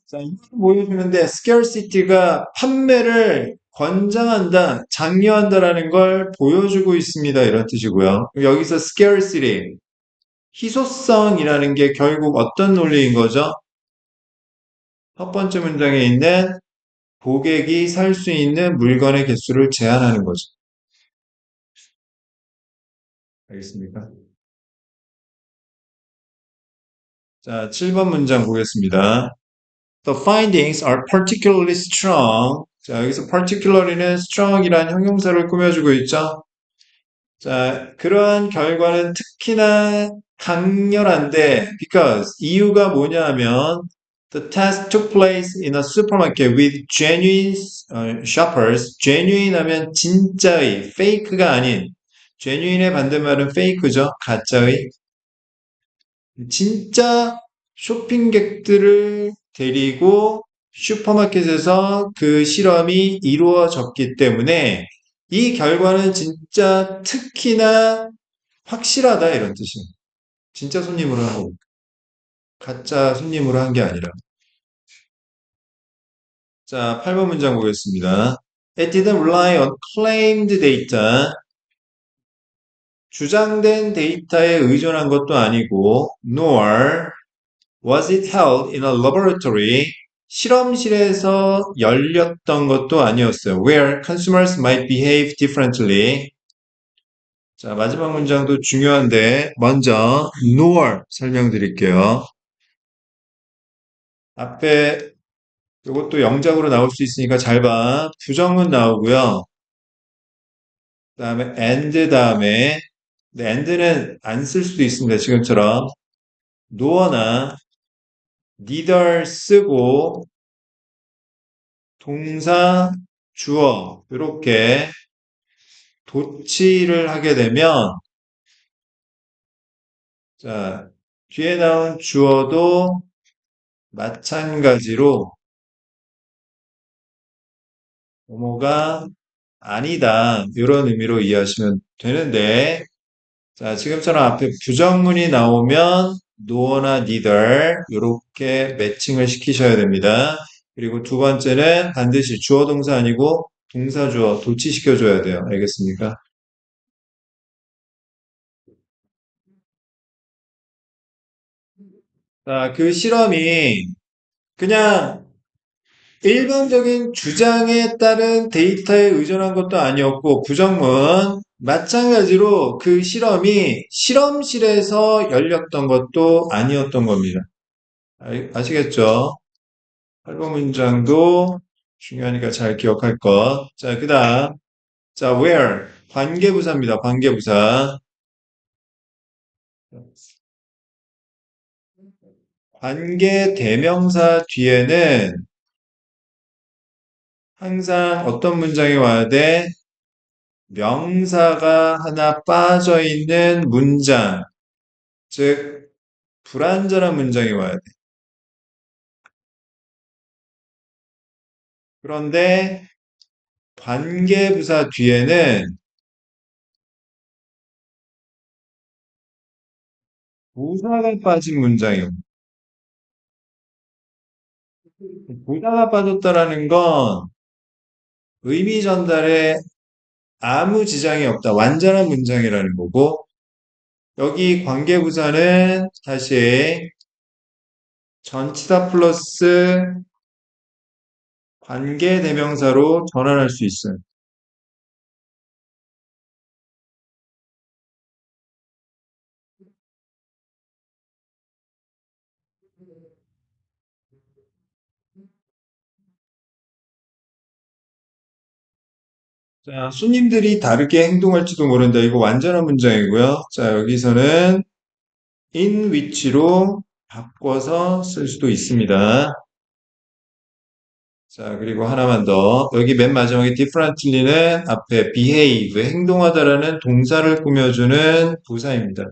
자, 이걸 보여주는데 scarcity가 판매를 권장한다, 장려한다라는 걸 보여주고 있습니다. 이런 뜻이고요. 여기서 scarcity, 희소성이라는 게 결국 어떤 논리인 거죠? 첫 번째 문장에 있는 고객이 살 수 있는 물건의 개수를 제한하는 거죠. 알겠습니까? 자, 7번 문장 보겠습니다. The findings are particularly strong. 자, 여기서 particularly는 strong이라는 형용사를 꾸며주고 있죠. 자, 그러한 결과는 특히나 강렬한데, because 이유가 뭐냐 하면, the test took place in a supermarket with genuine shoppers. genuine 하면 진짜의, fake가 아닌, genuine의 반대말은 fake죠. 가짜의. 진짜 쇼핑객들을 데리고 슈퍼마켓에서 그 실험이 이루어졌기 때문에 이 결과는 진짜 특히나 확실하다 이런 뜻이에요. 진짜 손님으로 한 거, 가짜 손님으로 한 게 아니라. 자, 8번 문장 보겠습니다. It didn't rely on claimed data. 주장된 데이터에 의존한 것도 아니고, nor was it held in a laboratory. 실험실에서 열렸던 것도 아니었어요. Where consumers might behave differently. 자, 마지막 문장도 중요한데, 먼저, nor 설명드릴게요. 앞에 이것도 영작으로 나올 수 있으니까 잘 봐. 부정문 나오고요. 그 다음에 and 다음에 근데 and는 안 쓸 수도 있습니다. 지금처럼 no나 neither 쓰고 동사 주어 이렇게 도치를 하게 되면 자 뒤에 나온 주어도 마찬가지로 뭐뭐가 아니다 이런 의미로 이해하시면 되는데 자, 지금처럼 앞에 부정문이 나오면 no나 neither 이렇게 매칭을 시키셔야 됩니다. 그리고 두 번째는 반드시 주어 동사 아니고 동사 주어 도치시켜줘야 돼요. 알겠습니까? 자, 그 실험이 그냥 일반적인 주장에 따른 데이터에 의존한 것도 아니었고 부정문 마찬가지로 그 실험이 실험실에서 열렸던 것도 아니었던 겁니다. 아시겠죠? 8번 문장도 중요하니까 잘 기억할 것. 자, 그 다음. 자, where. 관계부사입니다. 관계부사. 관계대명사 뒤에는 항상 어떤 문장이 와야 돼? 명사가 하나 빠져 있는 문장. 즉, 불완전한 문장이 와야 돼. 그런데 관계부사 뒤에는 부사가 빠진 문장이 옵니다. 부사가 빠졌다라는 건 의미 전달에 아무 지장이 없다. 완전한 문장이라는 거고, 여기 관계부사는 다시 전치사 플러스 관계대명사로 전환할 수 있어요. 자, 손님들이 다르게 행동할지도 모른다. 이거 완전한 문장이고요. 자, 여기서는 in which로 바꿔서 쓸 수도 있습니다. 자, 그리고 하나만 더. 여기 맨 마지막에 differently는 앞에 behave, 행동하다라는 동사를 꾸며주는 부사입니다.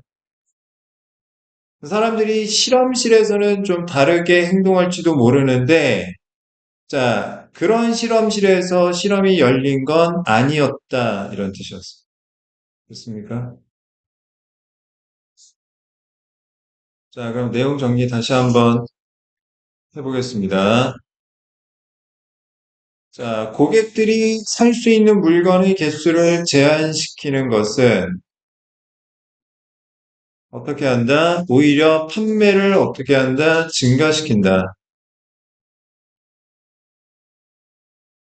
사람들이 실험실에서는 좀 다르게 행동할지도 모르는데, 자, 그런 실험실에서 실험이 열린 건 아니었다. 이런 뜻이었어요. 그렇습니까? 자, 그럼 내용 정리 다시 한번 해보겠습니다. 자, 고객들이 살 수 있는 물건의 개수를 제한시키는 것은 어떻게 한다? 오히려 판매를 어떻게 한다? 증가시킨다.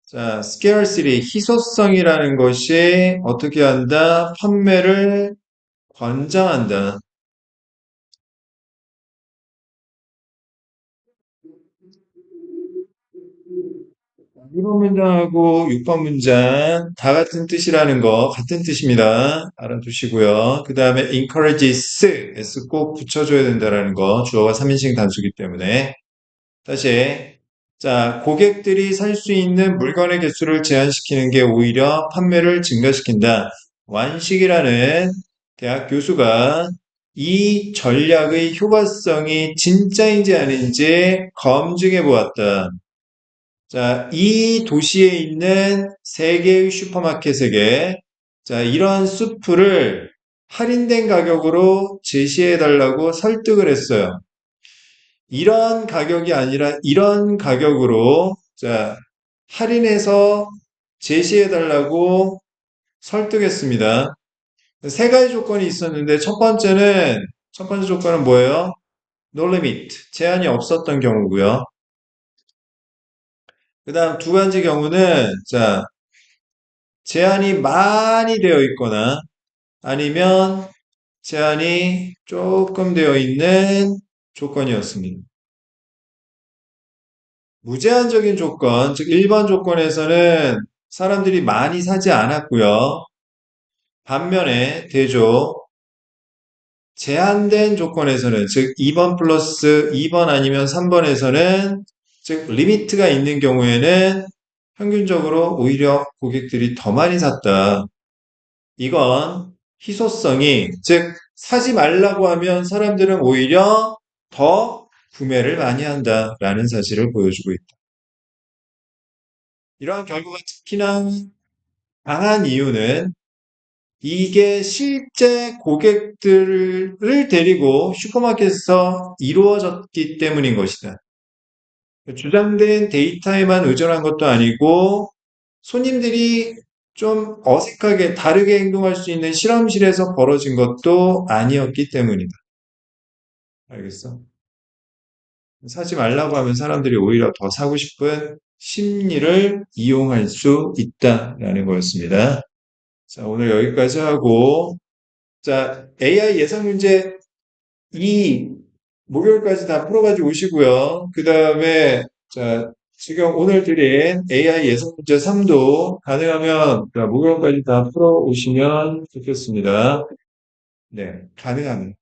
자, scarcity, 희소성이라는 것이 어떻게 한다? 판매를 권장한다. 이번 문장하고 6번 문장 다 같은 뜻이라는 거 같은 뜻입니다. 알아두시고요. 그 다음에 encourages, s 꼭 붙여줘야 된다는 거 주어가 3인칭 단수기 때문에 다시 자 고객들이 살 수 있는 물건의 개수를 제한시키는 게 오히려 판매를 증가시킨다. 완식이라는 대학 교수가 이 전략의 효과성이 진짜인지 아닌지 검증해 보았다. 자, 이 도시에 있는 세 개의 슈퍼마켓에게 자, 이런 수프를 할인된 가격으로 제시해 달라고 설득을 했어요. 이런 가격이 아니라 이런 가격으로 자, 할인해서 제시해 달라고 설득했습니다. 세 가지 조건이 있었는데 첫 번째 조건은 뭐예요? No limit, 제한이 없었던 경우고요. 그 다음 두 번째 경우는 자, 제한이 많이 되어 있거나 아니면 제한이 조금 되어 있는 조건이었습니다. 무제한적인 조건, 즉 1번 조건에서는 사람들이 많이 사지 않았고요. 반면에 대조, 제한된 조건에서는 즉 2번 플러스 2번 아니면 3번에서는 즉 리미트가 있는 경우에는 평균적으로 오히려 고객들이 더 많이 샀다. 이건 희소성이 즉 사지 말라고 하면 사람들은 오히려 더 구매를 많이 한다라는 사실을 보여주고 있다. 이러한 결과가 특히나 강한 이유는 이게 실제 고객들을 데리고 슈퍼마켓에서 이루어졌기 때문인 것이다. 주장된 데이터에만 의존한 것도 아니고 손님들이 좀 어색하게 다르게 행동할 수 있는 실험실에서 벌어진 것도 아니었기 때문이다. 알겠어? 사지 말라고 하면 사람들이 오히려 더 사고 싶은 심리를 이용할 수 있다라는 거였습니다. 자, 오늘 여기까지 하고, 자, AI 예상 문제 2 목요일까지 다 풀어가지고 오시고요. 그 다음에, 자, 지금 오늘 드린 AI 예상 문제 3도 가능하면 자, 목요일까지 다 풀어 오시면 좋겠습니다. 네, 가능하면.